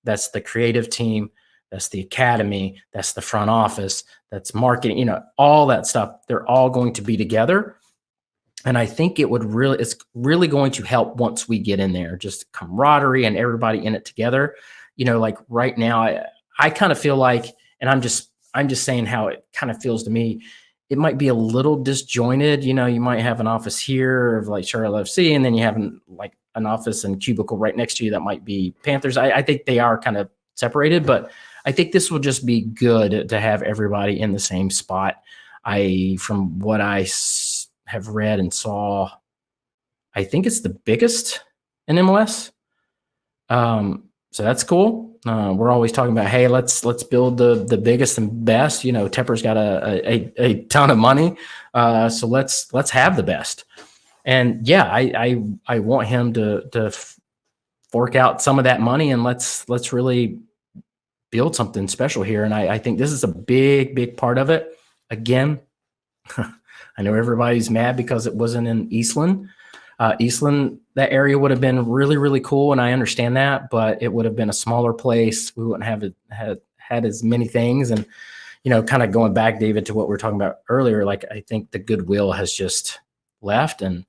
That's the creative team. That's the academy. That's the front office. That's marketing, all that stuff. They're all going to be together. And I think it's really going to help once we get in there, just camaraderie and everybody in it together. Like right now, I kind of feel like, and I'm just saying how it kind of feels to me. It might be a little disjointed. You might have an office here of like Charlotte FC, and then you have an office and cubicle right next to you that might be Panthers. I think they are kind of separated, but I think this will just be good to have everybody in the same spot. From what I have read and saw, I think it's the biggest in MLS. So that's cool. We're always talking about, hey, let's build the biggest and best. Tepper's got a ton of money, so let's have the best. And yeah, I want him to fork out some of that money, and let's really build something special here. And I think this is a big part of it. Again, I know everybody's mad because it wasn't in Eastland. Eastland, that area would have been really, really cool, and I understand that, but it would have been a smaller place. We wouldn't have had as many things. And, kind of going back, David, to what we were talking about earlier, like I think the goodwill has just left. And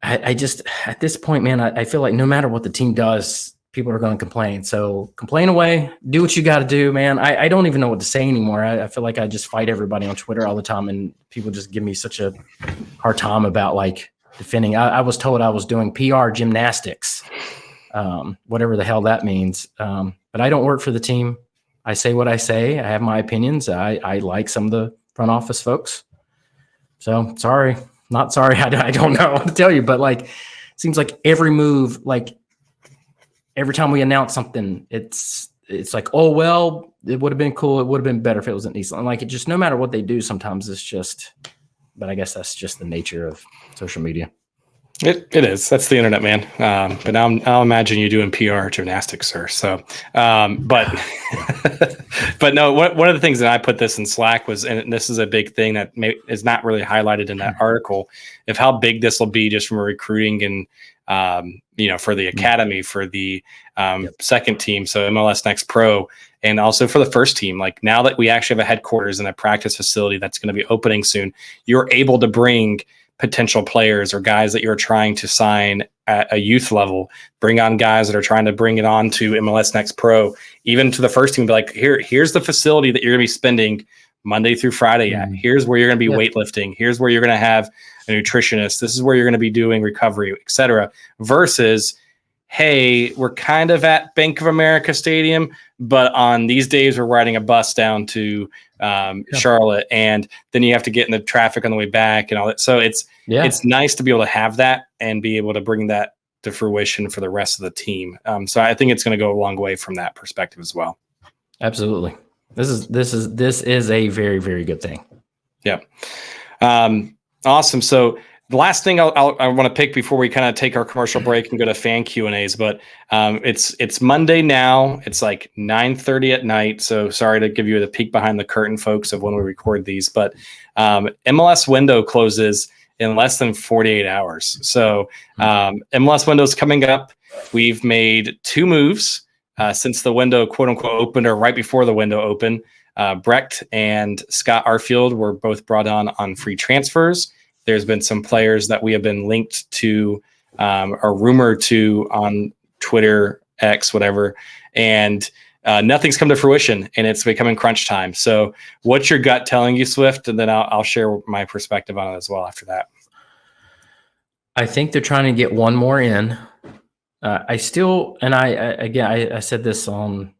I just, at this point, man, I feel like no matter what the team does, people are going to complain. So complain away, do what you got to do, man. I don't even know what to say anymore. I feel like I just fight everybody on Twitter all the time, and people just give me such a hard time about like defending. I was told I was doing PR gymnastics, whatever the hell that means. But I don't work for the team. I say what I say. I have my opinions. I like some of the front office folks. So sorry, not sorry. I don't know what to tell you, but like, it seems like every move, like every time we announce something, it's like, oh, well, it would have been cool. It would have been better if it was in Eastland. Like, it just, no matter what they do, sometimes it's just, but I guess that's just the nature of social media. It is. That's the internet, man. But now I'll imagine you doing PR gymnastics, sir. So, but no. One of the things that I put this in Slack was, and this is a big thing that is not really highlighted in that article, of how big this will be just from a recruiting and for the academy, for the second team, so MLS Next Pro, and also for the first team. Like, now that we actually have a headquarters and a practice facility that's going to be opening soon, you're able to bring potential players or guys that you're trying to sign at a youth level, bring on guys that are trying to bring it on to MLS Next Pro, even to the first team. Be like, here's the facility that you're going to be spending Monday through Friday at. Here's where you're going to be weightlifting. Here's where you're going to have a nutritionist. This is where you're going to be doing recovery, etc. Versus, hey, we're kind of at Bank of America Stadium, but on these days we're riding a bus down to Charlotte, and then you have to get in the traffic on the way back and all that. So it's nice to be able to have that and be able to bring that to fruition for the rest of the team. So I think it's going to go a long way from that perspective as well. Absolutely. This is a very, very good thing. Yeah. Awesome. So the last thing I want to pick before we kind of take our commercial break and go to fan Q&As, but it's Monday now. It's like 9:30 at night. So sorry to give you the peek behind the curtain, folks, of when we record these, but MLS window closes in less than 48 hours. So MLS window's coming up. We've made 2 moves since the window, quote unquote, opened, or right before the window opened. Brecht and Scott Arfield were both brought on free transfers. There's been some players that we have been linked to or rumored to on Twitter, X, whatever, and nothing's come to fruition, and it's becoming crunch time. So what's your gut telling you, Swift? And then I'll share my perspective on it as well after that. I think they're trying to get one more in. I said this on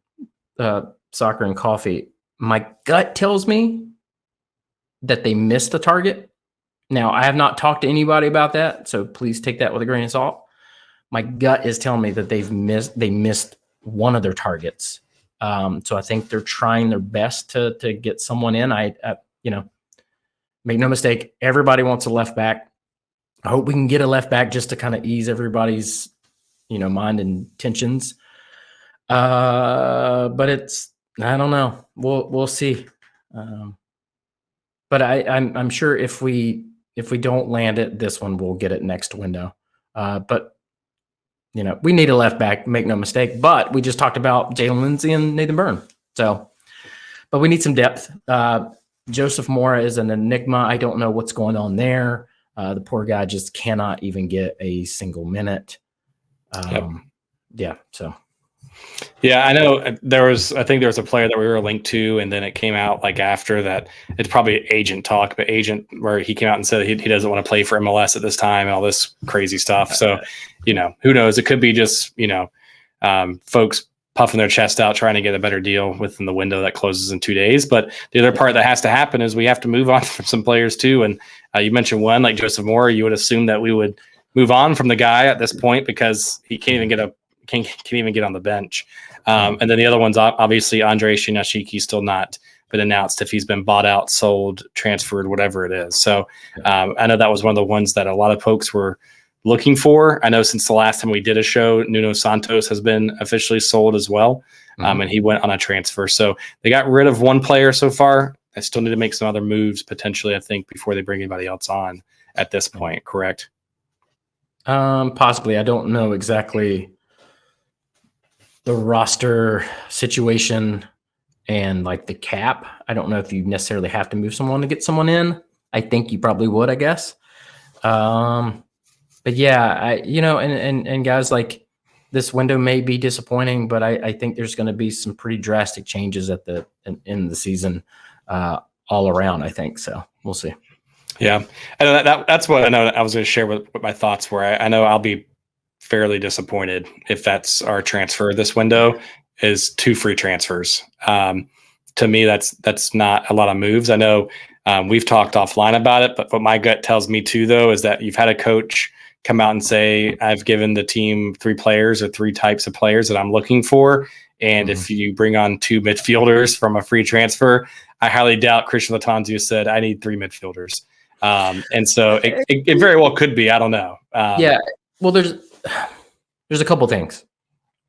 Soccer and Coffee. My gut tells me that they missed a target. Now, I have not talked to anybody about that, so please take that with a grain of salt. My gut is telling me that they missed one of their targets. So I think they're trying their best to get someone in. Make no mistake, everybody wants a left back. I hope we can get a left back just to kind of ease everybody's mind and tensions. But I don't know. We'll see. But I'm sure if we don't land it, this one, we'll get it next window. But we need a left back, make no mistake. But we just talked about Jalen Lindsey and Nathan Byrne. So, but we need some depth. Joseph Mora is an enigma. I don't know what's going on there. The poor guy just cannot even get a single minute. Yeah. So. Yeah, I know I think there was a player that we were linked to, and then it came out like after that. It's probably agent talk, but agent where he came out and said he doesn't want to play for MLS at this time and all this crazy stuff. So, who knows? It could be just, folks puffing their chest out trying to get a better deal within the window that closes in 2 days. But the other part that has to happen is we have to move on from some players too. And you mentioned one like Joseph Moore. You would assume that we would move on from the guy at this point because he can't even get on the bench. And then the other one's obviously Andre Shinashiki, still not been announced if he's been bought out, sold, transferred, whatever it is. So I know that was one of the ones that a lot of folks were looking for. I know since the last time we did a show, Nuno Santos has been officially sold as well. And he went on a transfer. So they got rid of one player so far. They still need to make some other moves potentially, I think, before they bring anybody else on at this point, correct? Possibly. I don't know exactly the roster situation and like the cap. I don't know if you necessarily have to move someone to get someone in. I think you probably would, I guess. But yeah, and guys, like this window may be disappointing, but I think there's going to be some pretty drastic changes in the season all around, I think. So we'll see. Yeah. I know that's what I know I was going to share what my thoughts were. I know I'll be fairly disappointed if that's our transfer this window is 2 free transfers. To me, that's not a lot of moves. I know we've talked offline about it, but what my gut tells me too, though, is that you've had a coach come out and say, I've given the team 3 players or 3 types of players that I'm looking for. And if you bring on 2 midfielders from a free transfer, I highly doubt Christian Latanzio said, I need 3 midfielders. And so it very well could be. I don't know. Yeah. Well, there's a couple things.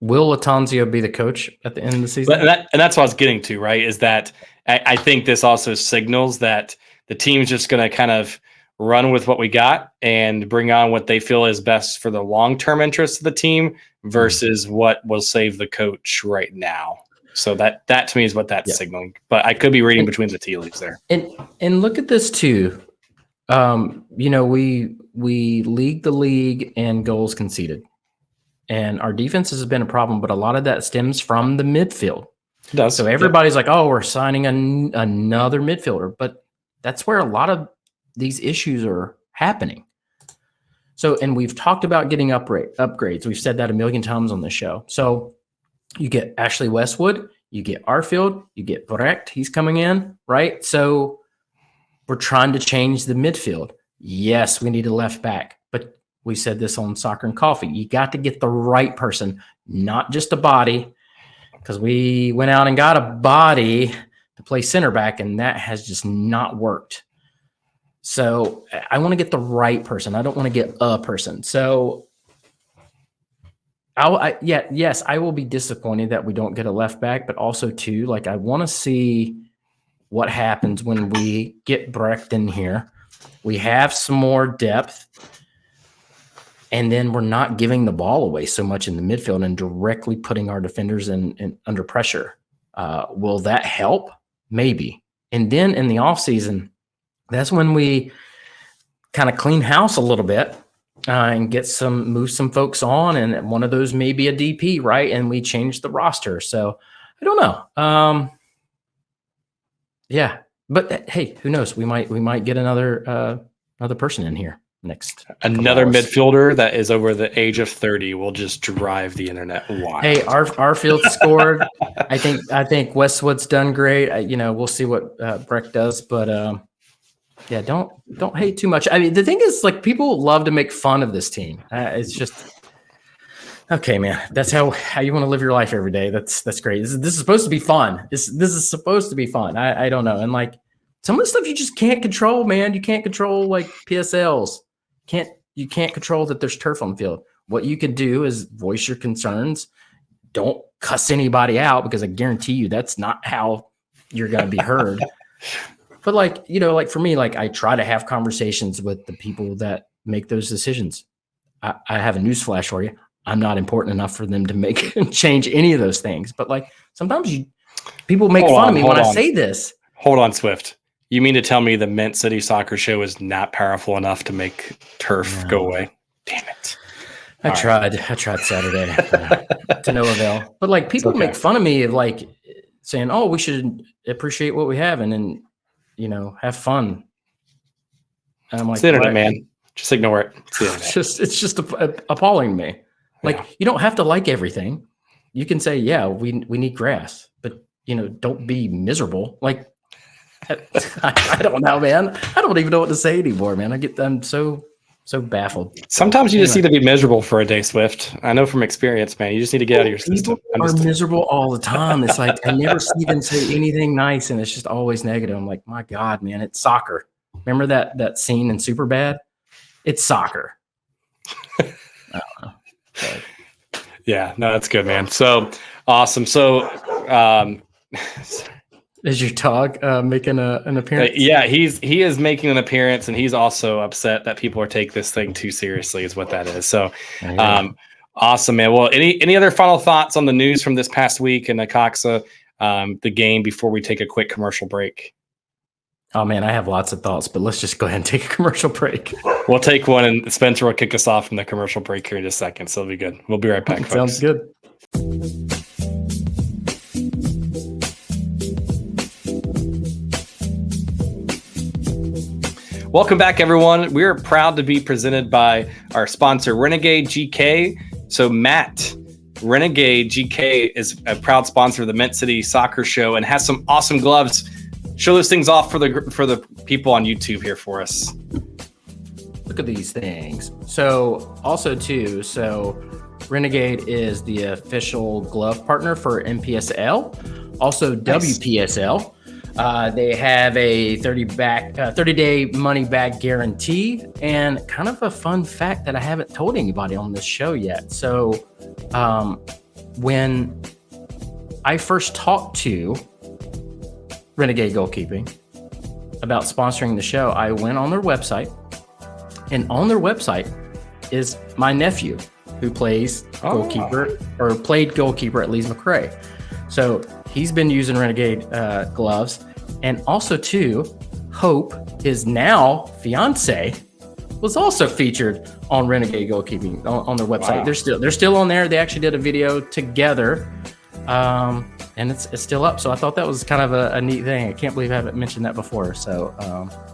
Will Latanzio be the coach at the end of the season? And that's what I was getting to, right? Is that I think this also signals that the team's just going to kind of run with what we got and bring on what they feel is best for the long-term interests of the team versus what will save the coach right now. So that to me is what that's signaling. But I could be reading between the tea leaves there. And look at this too. We lead the league in goals conceded. And our defense has been a problem, but a lot of that stems from the midfield. It does. So everybody's like, oh, we're signing another midfielder. But that's where a lot of these issues are happening. So, and we've talked about getting upgrades. We've said that a million times on the show. So you get Ashley Westwood, you get Arfield, you get Brecht. He's coming in, right? So we're trying to change the midfield. Yes, we need a left back, but we said this on Soccer and Coffee. You got to get the right person, not just a body, because we went out and got a body to play center back, and that has just not worked. So I want to get the right person. I don't want to get a person. So yes, I will be disappointed that we don't get a left back, but also too, like I want to see what happens when we get Brecht in here. We have some more depth, and then we're not giving the ball away so much in the midfield and directly putting our defenders in under pressure. Will that help? Maybe. And then in the offseason, that's when we kind of clean house a little bit and move some folks on. And one of those may be a DP, right? And we change the roster. So I don't know. Yeah, but hey, who knows? We might get another person in here next. Another midfielder that is over the age of 30 will just drive the internet wild. Hey, Arfield scored. I think Westwood's done great. We'll see what Brecht does, but yeah, don't hate too much. I mean, the thing is, like, people love to make fun of this team. It's just okay, man. That's how you want to live your life every day. That's great. This is supposed to be fun. This is supposed to be fun. I don't know, and like some of the stuff you just can't control, man. You can't control like PSLs. You can't control that there's turf on the field. What you can do is voice your concerns. Don't cuss anybody out, because I guarantee you that's not how you're going to be heard. But like for me, like I try to have conversations with the people that make those decisions. I have a news flash for you. I'm not important enough for them to make change any of those things. But like sometimes people make fun of me when I say this. Hold on, Swift. You mean to tell me the Mint City Soccer Show is not powerful enough to make turf go away? Damn it. I tried Saturday to no avail. But like people make fun of me of like saying, "Oh, we should appreciate what we have and then, have fun." And I'm like, it's the internet, man. Just ignore it. It's just appalling to me. Like you don't have to like everything. You can say, "Yeah, we need grass," but don't be miserable. Like I don't know, man. I don't even know what to say anymore, man. I'm so baffled. Sometimes you just need to be miserable for a day, Swift. I know from experience, man. You just need to get out of your system. People are miserable all the time. It's like I never see them say anything nice, and it's just always negative. I'm like, my God, man, it's soccer. Remember that scene in Superbad? It's soccer. I don't know. Yeah, no, that's good, man. So awesome. So, is your dog making an appearance? Yeah, he is making an appearance, and he's also upset that people are taking this thing too seriously. Is what that is. So, awesome, man. Well, any other final thoughts on the news from this past week in Necaxa, the game before we take a quick commercial break? Oh man, I have lots of thoughts, but let's just go ahead and take a commercial break. We'll take one, and Spencer will kick us off from the commercial break here in just a second. So it'll be good. We'll be right back. Sounds good. Folks. Welcome back, everyone. We are proud to be presented by our sponsor, Renegade GK. So Matt, Renegade GK is a proud sponsor of the Mint City Soccer Show and has some awesome gloves. Show those things off for the people on YouTube here for us. Look at these things. So also too, Renegade is the official glove partner for NPSL, also nice. WPSL. They have a 30-day money back guarantee, and kind of a fun fact that I haven't told anybody on this show yet. So when I first talked to Renegade Goalkeeping about sponsoring the show, I went on their website, and on their website is my nephew who plays goalkeeper or played goalkeeper at Leeds McRae. So he's been using Renegade gloves, and also too, Hope, his now fiance, was also featured on Renegade Goalkeeping on their website. Wow. They're still on there. They actually did a video together. And it's still up. So I thought that was kind of a neat thing. I can't believe I haven't mentioned that before. So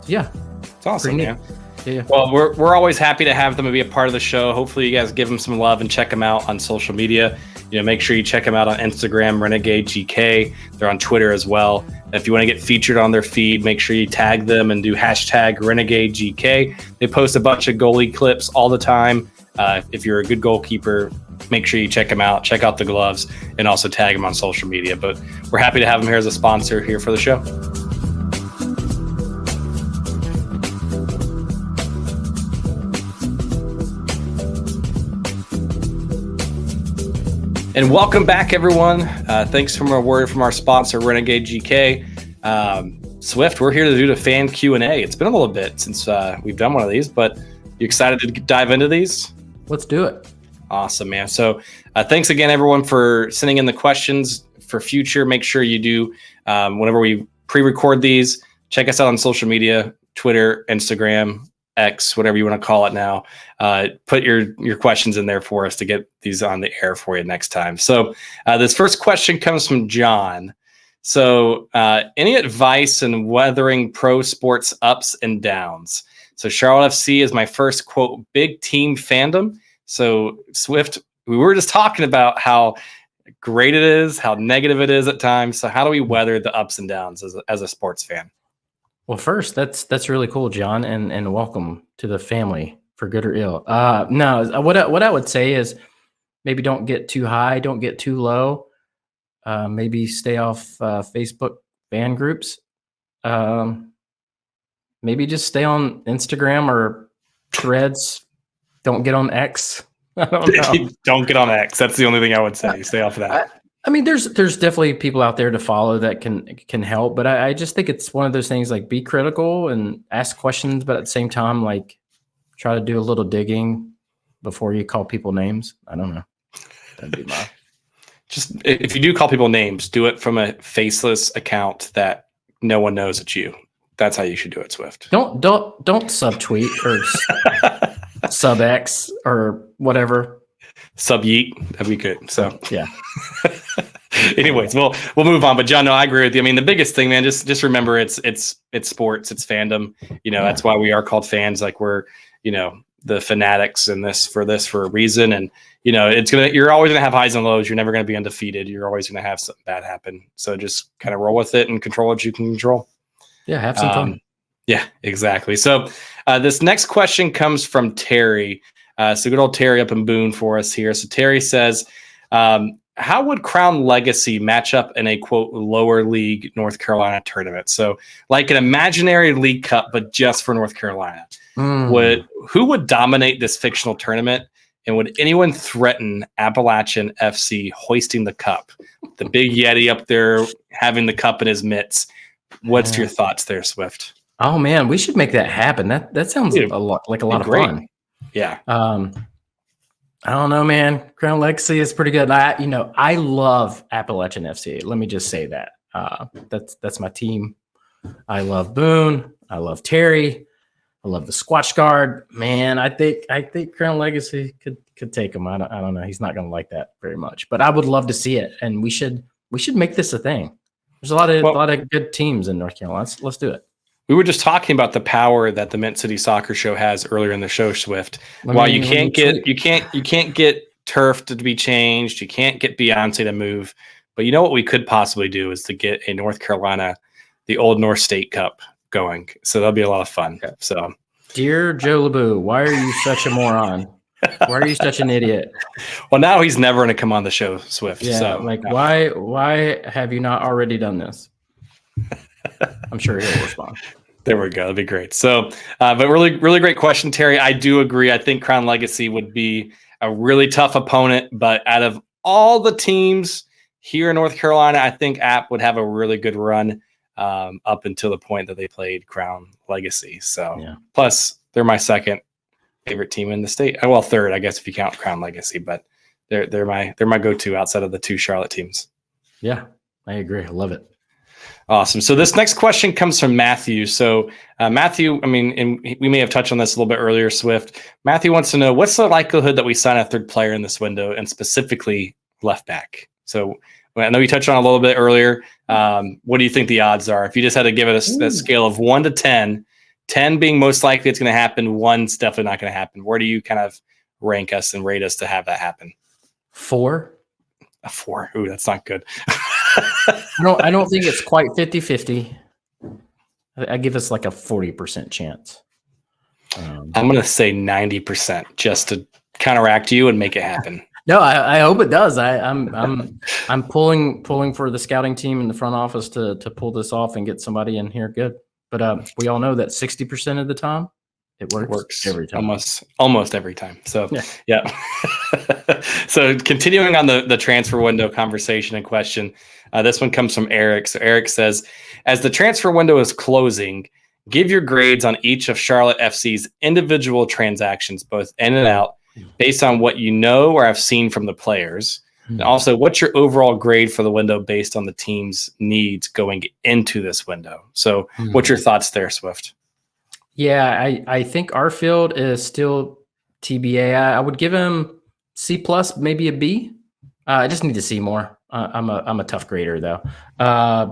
yeah. It's awesome, man. Yeah. Well, we're always happy to have them and be a part of the show. Hopefully you guys give them some love and check them out on social media. Make sure you check them out on Instagram, Renegade GK. They're on Twitter as well. If you want to get featured on their feed, make sure you tag them and do hashtag Renegade GK. They post a bunch of goalie clips all the time. If you're a good goalkeeper, make sure you check them out, check out the gloves, and also tag them on social media. But we're happy to have them here as a sponsor here for the show. And welcome back, everyone. Thanks for a word from our sponsor, Renegade GK. Swift, we're here to do the fan Q&A. It's been a little bit since we've done one of these, but you excited to dive into these? Let's do it. Awesome, man. So thanks again, everyone, for sending in the questions for future. Make sure you do, whenever we pre-record these, check us out on social media, Twitter, Instagram, X, whatever you want to call it now. Put your questions in there for us to get these on the air for you next time. So this first question comes from John. So any advice in weathering pro sports ups and downs? So Charlotte FC is my first, quote, big team fandom. So Swift, we were just talking about how great it is, how negative it is at times. So how do we weather the ups and downs as a sports fan? Well, first, that's really cool, John, and welcome to the family, for good or ill. No, what I would say is maybe don't get too high, don't get too low. Maybe stay off Facebook fan groups. Maybe just stay on Instagram or Threads. Don't get on X. I don't know. Don't get on X. That's the only thing I would say. Stay off of that. I mean, there's definitely people out there to follow that can help, but I just think it's one of those things, like, be critical and ask questions, but at the same time, like, try to do a little digging. before you call people names. I don't know. That'd be my. Just if you do call people names, do it from a faceless account that no one knows it's you. That's how you should do it, Swift. Don't subtweet or sub X or whatever. Sub yeet. That'd be good. So yeah. Anyways, we'll move on. But John, no, I agree with you. I mean, the biggest thing, man, just remember it's sports, it's fandom. That's why we are called fans. Like we're, the fanatics and this for a reason. And you're always gonna have highs and lows. You're never gonna be undefeated. You're always gonna have something bad happen. So just kind of roll with it and control what you can control. Yeah, have some fun. Yeah, exactly. So this next question comes from Terry. So good old Terry up in Boone for us here. So Terry says, how would Crown Legacy match up in a quote lower league North Carolina tournament? So like an imaginary league cup, but just for North Carolina. Who would dominate this fictional tournament? And would anyone threaten Appalachian FC hoisting the cup? The big Yeti up there having the cup in his mitts. What's your thoughts there, Swift? Oh man, we should make that happen. That sounds a lot of fun. Yeah. I don't know, man. Crown Legacy is pretty good. I love Appalachian FC. Let me just say that. That's my team. I love Boone. I love Terry. I love the Squatch Guard. Man, I think Crown Legacy could take him. I don't know. He's not going to like that very much, but I would love to see it, and we should make this a thing. There's a lot of good teams in North Carolina. Let's do it. We were just talking about the power that the Mint City Soccer Show has earlier in the show, Swift. While you can't get turf to be changed, you can't get Beyonce to move, but you know what we could possibly do is to get a North Carolina, the Old North State Cup going. So that'll be a lot of fun. So, dear Joe LeBou, why are you such a moron? Why are you such an idiot? Well, now he's never going to come on the show, Swift. Yeah, so why have you not already done this? I'm sure he'll respond. There we go. That'd be great. So, but really, really great question, Terry. I do agree. I think Crown Legacy would be a really tough opponent, but out of all the teams here in North Carolina, I think App would have a really good run up until the point that they played Crown Legacy. So, Plus they're my second favorite team in the state. Well, third, I guess, if you count Crown Legacy, but they're my go-to outside of the two Charlotte teams. Yeah, I agree. I love it. Awesome. So this next question comes from Matthew. So Matthew, and we may have touched on this a little bit earlier, Swift. Matthew wants to know, what's the likelihood that we sign a third player in this window, and specifically left back? So I know you touched on it a little bit earlier. What do you think the odds are? If you just had to give it a scale of 1 to 10, 10 being most likely it's going to happen, 1's definitely not going to happen. Where do you kind of rank us and rate us to have that happen? 4. A 4. Ooh, that's not good. I don't think it's quite 50-50. I give us like a 40% chance. I'm going to say 90% just to counteract you and make it happen. No, I hope it does. I'm pulling for the scouting team in the front office to pull this off and get somebody in here good. But we all know that 60% of the time it works every time. Almost every time. So yeah. So continuing on the transfer window conversation and question, this one comes from Eric. So Eric says, as the transfer window is closing, give your grades on each of Charlotte FC's individual transactions, both in and out, based on what you know or have seen from the players. And also, what's your overall grade for the window based on the team's needs going into this window? So what's your thoughts there, Swift? Yeah, I think our field is still TBA. I would give him C+, maybe a B. I just need to see more. I'm a tough grader though.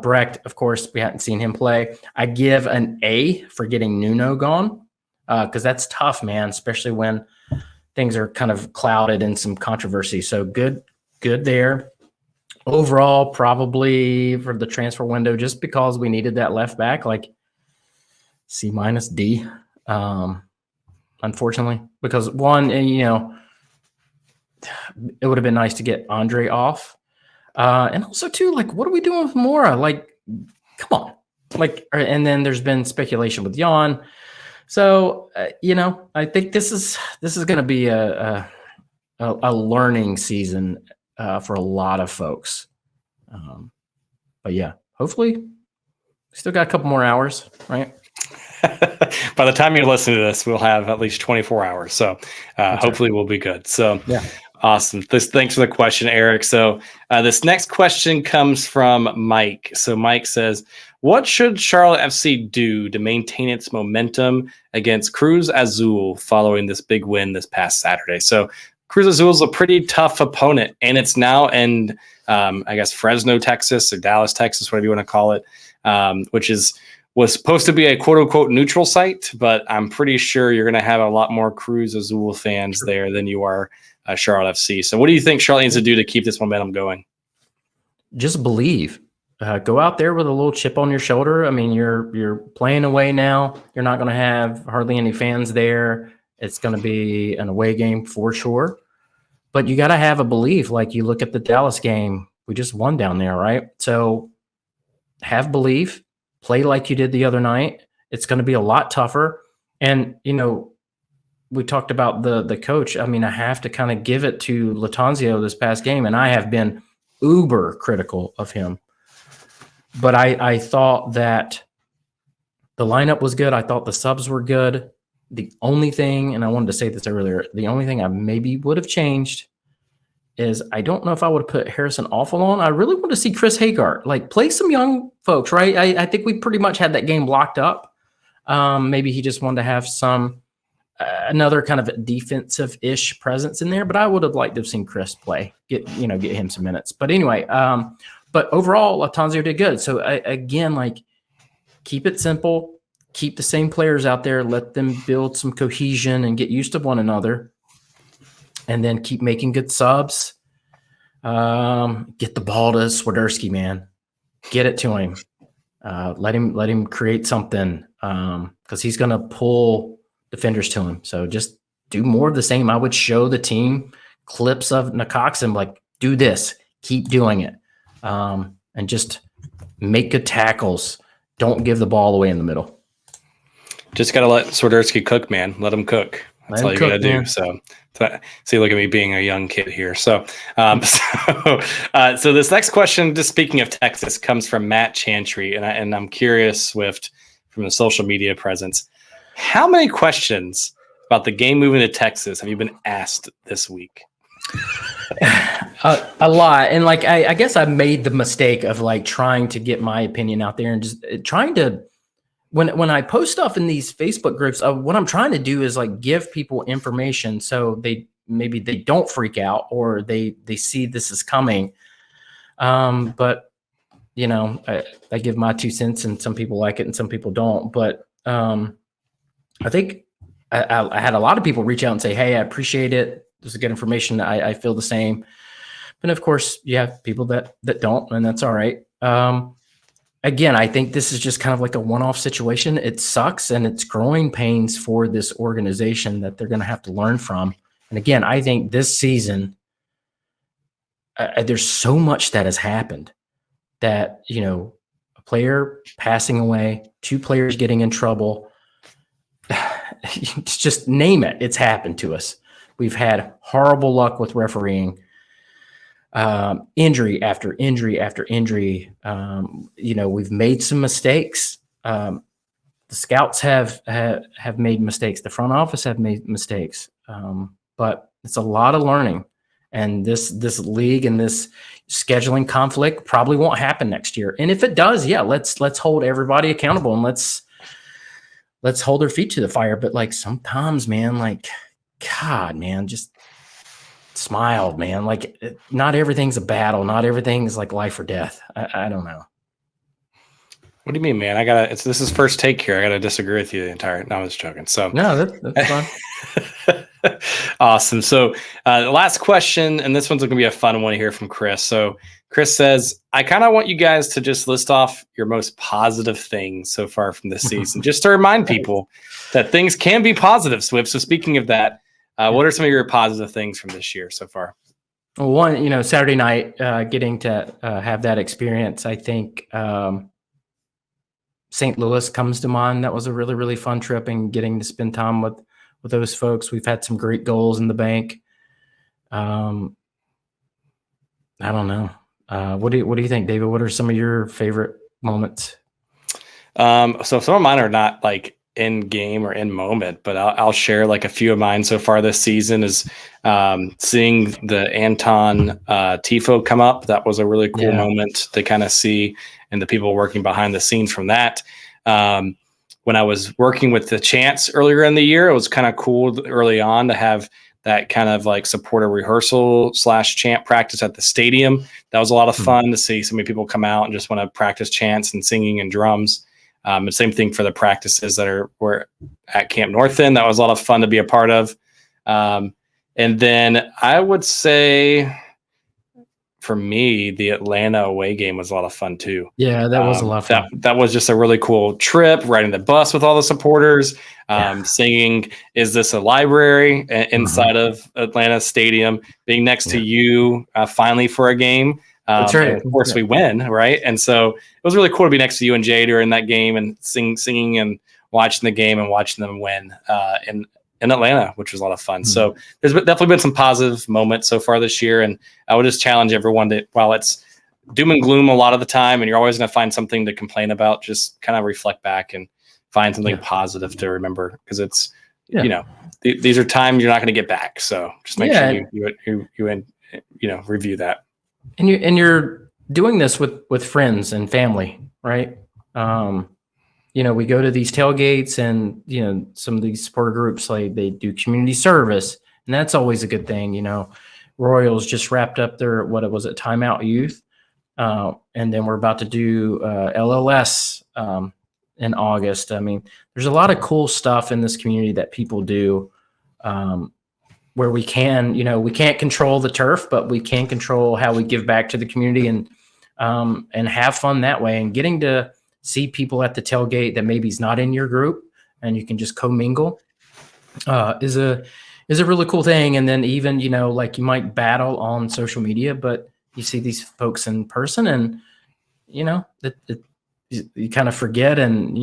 Brecht, of course, we hadn't seen him play. I give an A for getting Nuno gone because that's tough, man, especially when things are kind of clouded in some controversy. So good there. Overall, probably for the transfer window, just because we needed that left back, like C- D. Unfortunately, because one, it would have been nice to get Andre off. And also too, like, what are we doing with Mora? Like, come on. Like, and then there's been speculation with Jan. So, I think this is going to be a learning season for a lot of folks. But yeah, hopefully we still got a couple more hours, right? by the time you listen to this, we'll have at least 24 hours. So hopefully we'll be good. So Yeah. awesome. Thanks for the question, Eric. So this next question comes from Mike. So Mike says, what should Charlotte FC do to maintain its momentum against Cruz Azul following this big win this past Saturday? So Cruz Azul is a pretty tough opponent, and it's now in, I guess, Fresno, Texas, or Dallas, Texas, whatever you want to call it, which was supposed to be a quote-unquote neutral site, but I'm pretty sure you're going to have a lot more Cruz Azul fans there than you are Charlotte FC. So what do you think Charlotte needs to do to keep this momentum going? Just believe. Go out there with a little chip on your shoulder. I mean, you're playing away now. You're not going to have hardly any fans there. It's going to be an away game for sure. But you got to have a belief. Like you look at the Dallas game, we just won down there, right? So have belief. Play like you did the other night. It's going to be a lot tougher. And, we talked about the coach. I mean, I have to kind of give it to Latanzio this past game, and I have been uber critical of him. But I thought that the lineup was good. I thought the subs were good. The only thing, and I wanted to say this earlier, the only thing I maybe would have changed is I don't know if I would have put Harrison Awful on. I really want to see Chris Hagart, like play some young folks, right? I think we pretty much had that game locked up. Maybe he just wanted to have some another kind of defensive-ish presence in there, but I would have liked to have seen Chris play, get him some minutes. But anyway, but overall, Latanzio did good. So again, like keep it simple, keep the same players out there, let them build some cohesion and get used to one another, and then keep making good subs. Get the ball to Swiderski, man. Get it to him. Let him create something because he's going to pull defenders to him. So just do more of the same. I would show the team clips of Necaxa and like, do this, keep doing it, and just make good tackles. Don't give the ball away in the middle. Just got to let Swiderski cook, man. Let him cook. That's all you got to do. So see, look at me being a young kid here. So this next question, just speaking of Texas, comes from Matt Chantry, and I'm curious, Swift, from the social media presence, how many questions about the game moving to Texas have you been asked this week? A lot. And like, I guess I made the mistake of like trying to get my opinion out there and just trying to, when I post stuff in these Facebook groups, what I'm trying to do is like give people information so maybe they don't freak out or they see this is coming. But I give my 2 cents and some people like it and some people don't. But I think I had a lot of people reach out and say, hey, I appreciate it. This is good information. I feel the same. But of course, you have people that don't, and that's all right. Again, I think this is just kind of like a one-off situation. It sucks, and it's growing pains for this organization that they're going to have to learn from. And again, I think this season, there's so much that has happened that, a player passing away, 2 players getting in trouble, just name it. It's happened to us. We've had horrible luck with refereeing, injury after injury after injury. We've made some mistakes. The scouts have made mistakes. The front office have made mistakes. But it's a lot of learning. And this league and this scheduling conflict probably won't happen next year. And if it does, yeah, let's hold everybody accountable and let's hold their feet to the fire. But like sometimes, man, like, God, man, just smile, man. Like not everything's a battle. Not everything's like life or death. I don't know. What do you mean, man? This is first take here. I got to disagree with you the entire, no, I was joking. So no, that's fine. Awesome. So the last question, and this one's going to be a fun one here from Chris. So Chris says, I kind of want you guys to just list off your most positive things so far from this season, just to remind people that things can be positive, Swift. So speaking of that, what are some of your positive things from this year so far? Well, one, Saturday night, getting to have that experience, I think St. Louis comes to mind. That was a really, really fun trip and getting to spend time with those folks. We've had some great goals in the bank. I don't know. What do you think, David? What are some of your favorite moments? So some of mine are not like in game or in moment, but I'll share like a few of mine so far this season is seeing the Anton Tifo come up. That was a really cool moment to kind of see, and the people working behind the scenes from that. When I was working with the Chants earlier in the year, it was kind of cool early on to have that kind of like supporter rehearsal / chant practice at the stadium. That was a lot of fun to see so many people come out and just want to practice chants and singing and drums. And same thing for the practices that were at Camp North End. That was a lot of fun to be a part of. And then I would say for me, the Atlanta away game was a lot of fun too. Yeah, that was a lot of fun. That was just a really cool trip, riding the bus with all the supporters, singing "Is This a Library?" inside of Atlanta Stadium, being next to you finally for a game. That's right. And of course, we win, right? And so it was really cool to be next to you and Jay during that game and singing and watching the game and watching them win in Atlanta, which was a lot of fun. So there's definitely been some positive moments so far this year. And I would just challenge everyone that while it's doom and gloom a lot of the time, and you're always going to find something to complain about, just kind of reflect back and find something positive to remember. Because it's, these are times you're not going to get back. So just make sure you review that. And you're doing this with friends and family, right? We go to these tailgates and, some of these supporter groups, like they do community service, and that's always a good thing. Royals just wrapped up their, Timeout Youth. And then we're about to do LLS in August. I mean, there's a lot of cool stuff in this community that people do where we can, we can't control the turf, but we can control how we give back to the community and have fun that way. And getting to see people at the tailgate that maybe is not in your group and you can just commingle is a really cool thing. And then even, like you might battle on social media, but you see these folks in person and, you kind of forget and,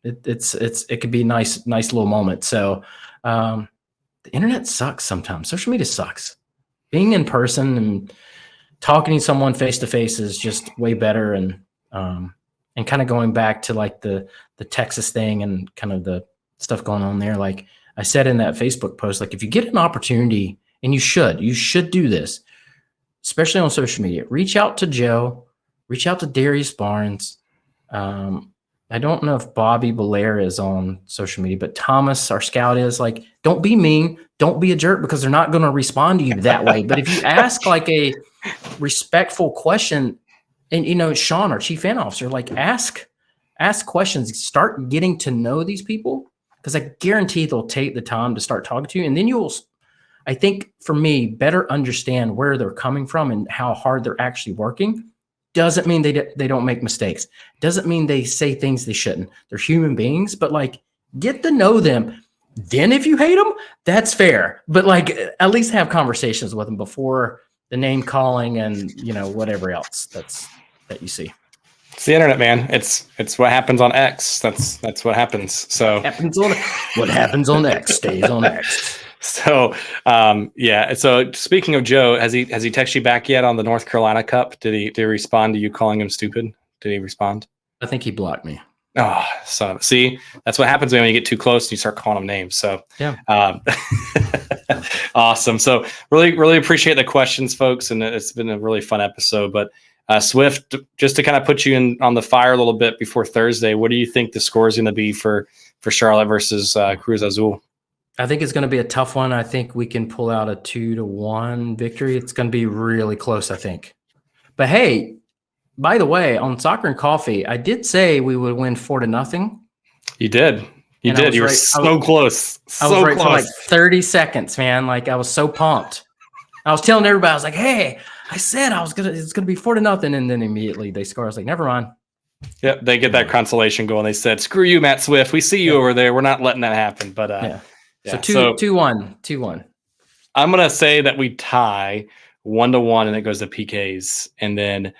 it could be a nice little moment. So the internet sucks sometimes. Social media sucks. Being in person and talking to someone face to face is just way better. And kind of going back to like the Texas thing and kind of the stuff going on there. Like I said in that Facebook post, like if you get an opportunity, and you should do this, especially on social media, reach out to Joe, reach out to Darius Barnes. I don't know if Bobby Belair is on social media, but Thomas, our scout, is. Like, don't be mean, don't be a jerk, because they're not going to respond to you that way. But if you ask like a respectful question, and Sean, our chief fan officer, like ask questions, start getting to know these people, because I guarantee they'll take the time to start talking to you, and then you'll, I think for me, better understand where they're coming from and how hard they're actually working. Doesn't mean they don't make mistakes. Doesn't mean they say things they shouldn't. They're human beings, but like get to know them. Then if you hate them, that's fair. But like at least have conversations with them before the name calling and whatever else that you see. It's the internet, man. It's what happens on X. That's what happens. So what happens on X stays on X. So, So speaking of Joe, has he texted you back yet on the North Carolina Cup? Did he respond to you calling him stupid? Did he respond? I think he blocked me. Oh, so see, that's what happens when you get too close and you start calling him names. So, awesome. So really, really appreciate the questions, folks. And it's been a really fun episode, but Swift, just to kind of put you on the fire a little bit before Thursday, what do you think the score is going to be for Charlotte versus Cruz Azul? I think it's going to be a tough one. I think we can pull out a 2-1 victory. It's going to be really close, I think. But hey, by the way, on Soccer and Coffee, I did say we would win 4-0. You did. You did. You were so close. I was right for like 30 seconds, man. Like I was so pumped. I was telling everybody, I was like, hey, I said it's gonna be 4-0, and then immediately they score. I was like, never mind. Yep, they get that consolation goal, and they said, "Screw you, Matt Swift. We see you over there. We're not letting that happen." But so 2-1. I'm gonna say that we tie 1-1, and it goes to PKs, and then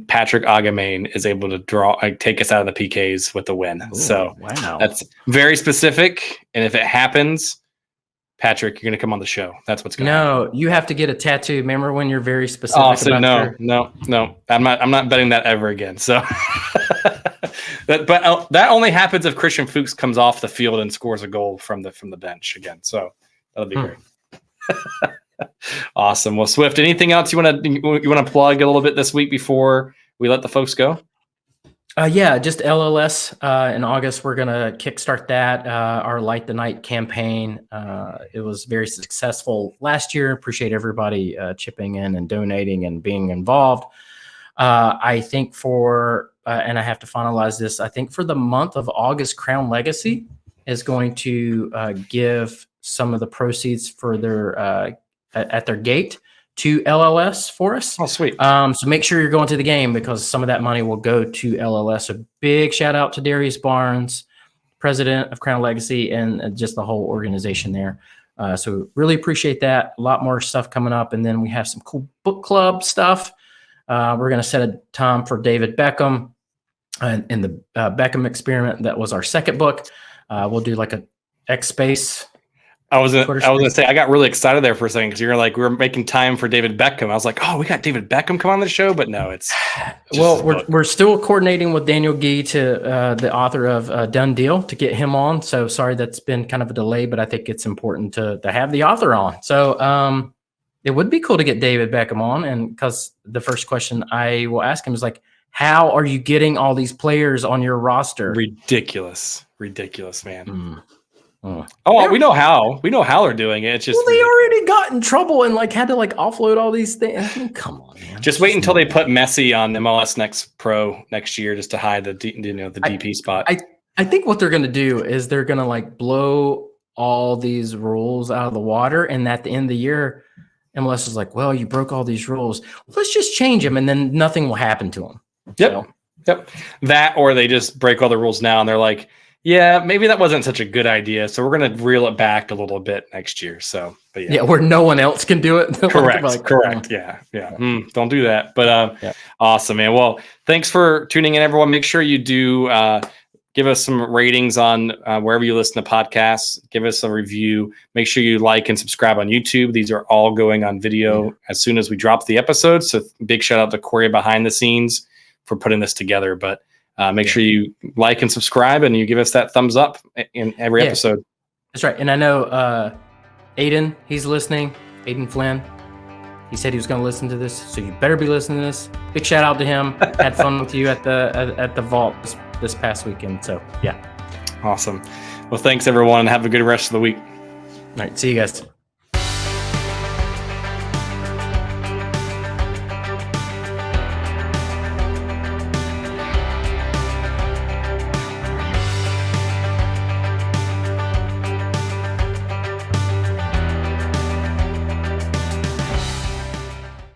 Patrick Agamain is able to take us out of the PKs with the win. Ooh, so wow, that's very specific, and if it happens, Patrick, you're going to come on the show. That's what's going to happen. No, you have to get a tattoo. Remember when you're very specific So about no. I'm not betting that ever again. So, but that only happens if Christian Fuchs comes off the field and scores a goal from the bench again. So that'll be great. Awesome. Well, Swift, anything else you want to plug a little bit this week before we let the folks go? Yeah, just LLS in August. We're going to kickstart that, our Light the Night campaign. It was very successful last year. Appreciate everybody chipping in and donating and being involved. I think and I have to finalize this, I think for the month of August, Crown Legacy is going to give some of the proceeds for their at their gate to LLS for us. Oh, sweet. So make sure you're going to the game because some of that money will go to LLS. A big shout out to Darius Barnes, president of Crown Legacy, and just the whole organization there. So really appreciate that. A lot more stuff coming up. And then we have some cool book club stuff. We're going to set a time for David Beckham and the Beckham Experiment. That was our second book. We'll do like a X Space. I was gonna say I got really excited there for a second because you're like we were making time for David Beckham. I was like, oh, we got David Beckham come on the show, but no, it's we're still coordinating with Daniel Gee to the author of Done Deal to get him on. So sorry that's been kind of a delay, but I think it's important to have the author on. So it would be cool to get David Beckham on, and because the first question I will ask him is like, how are you getting all these players on your roster? Ridiculous, man. Oh, we know how they're doing it. It's just they already got in trouble and like had to like offload all these things. I mean, come on, man. Just wait until they put Messi on MLS Next Pro next year, just to hide the DP spot. I think what they're going to do is they're going to like blow all these rules out of the water, and at the end of the year, MLS is like, well, you broke all these rules. Let's just change them, and then nothing will happen to them. Yep. That, or they just break all the rules now, and they're like, yeah, maybe that wasn't such a good idea. So we're going to reel it back a little bit next year. So, but yeah, where no one else can do it. Correct. Yeah. Don't do that. But awesome, man. Well, thanks for tuning in, everyone. Make sure you do give us some ratings on wherever you listen to podcasts. Give us a review. Make sure you like and subscribe on YouTube. These are all going on video as soon as we drop the episode. So big shout out to Corey behind the scenes for putting this together. But make sure you like and subscribe, and you give us that thumbs up in every episode. That's right. And I know Aiden, he's listening. Aiden Flynn. He said he was going to listen to this, so you better be listening to this. Big shout out to him. Had fun with you at the vault this past weekend. So yeah. Awesome. Well, thanks everyone, and have a good rest of the week. All right. See you guys.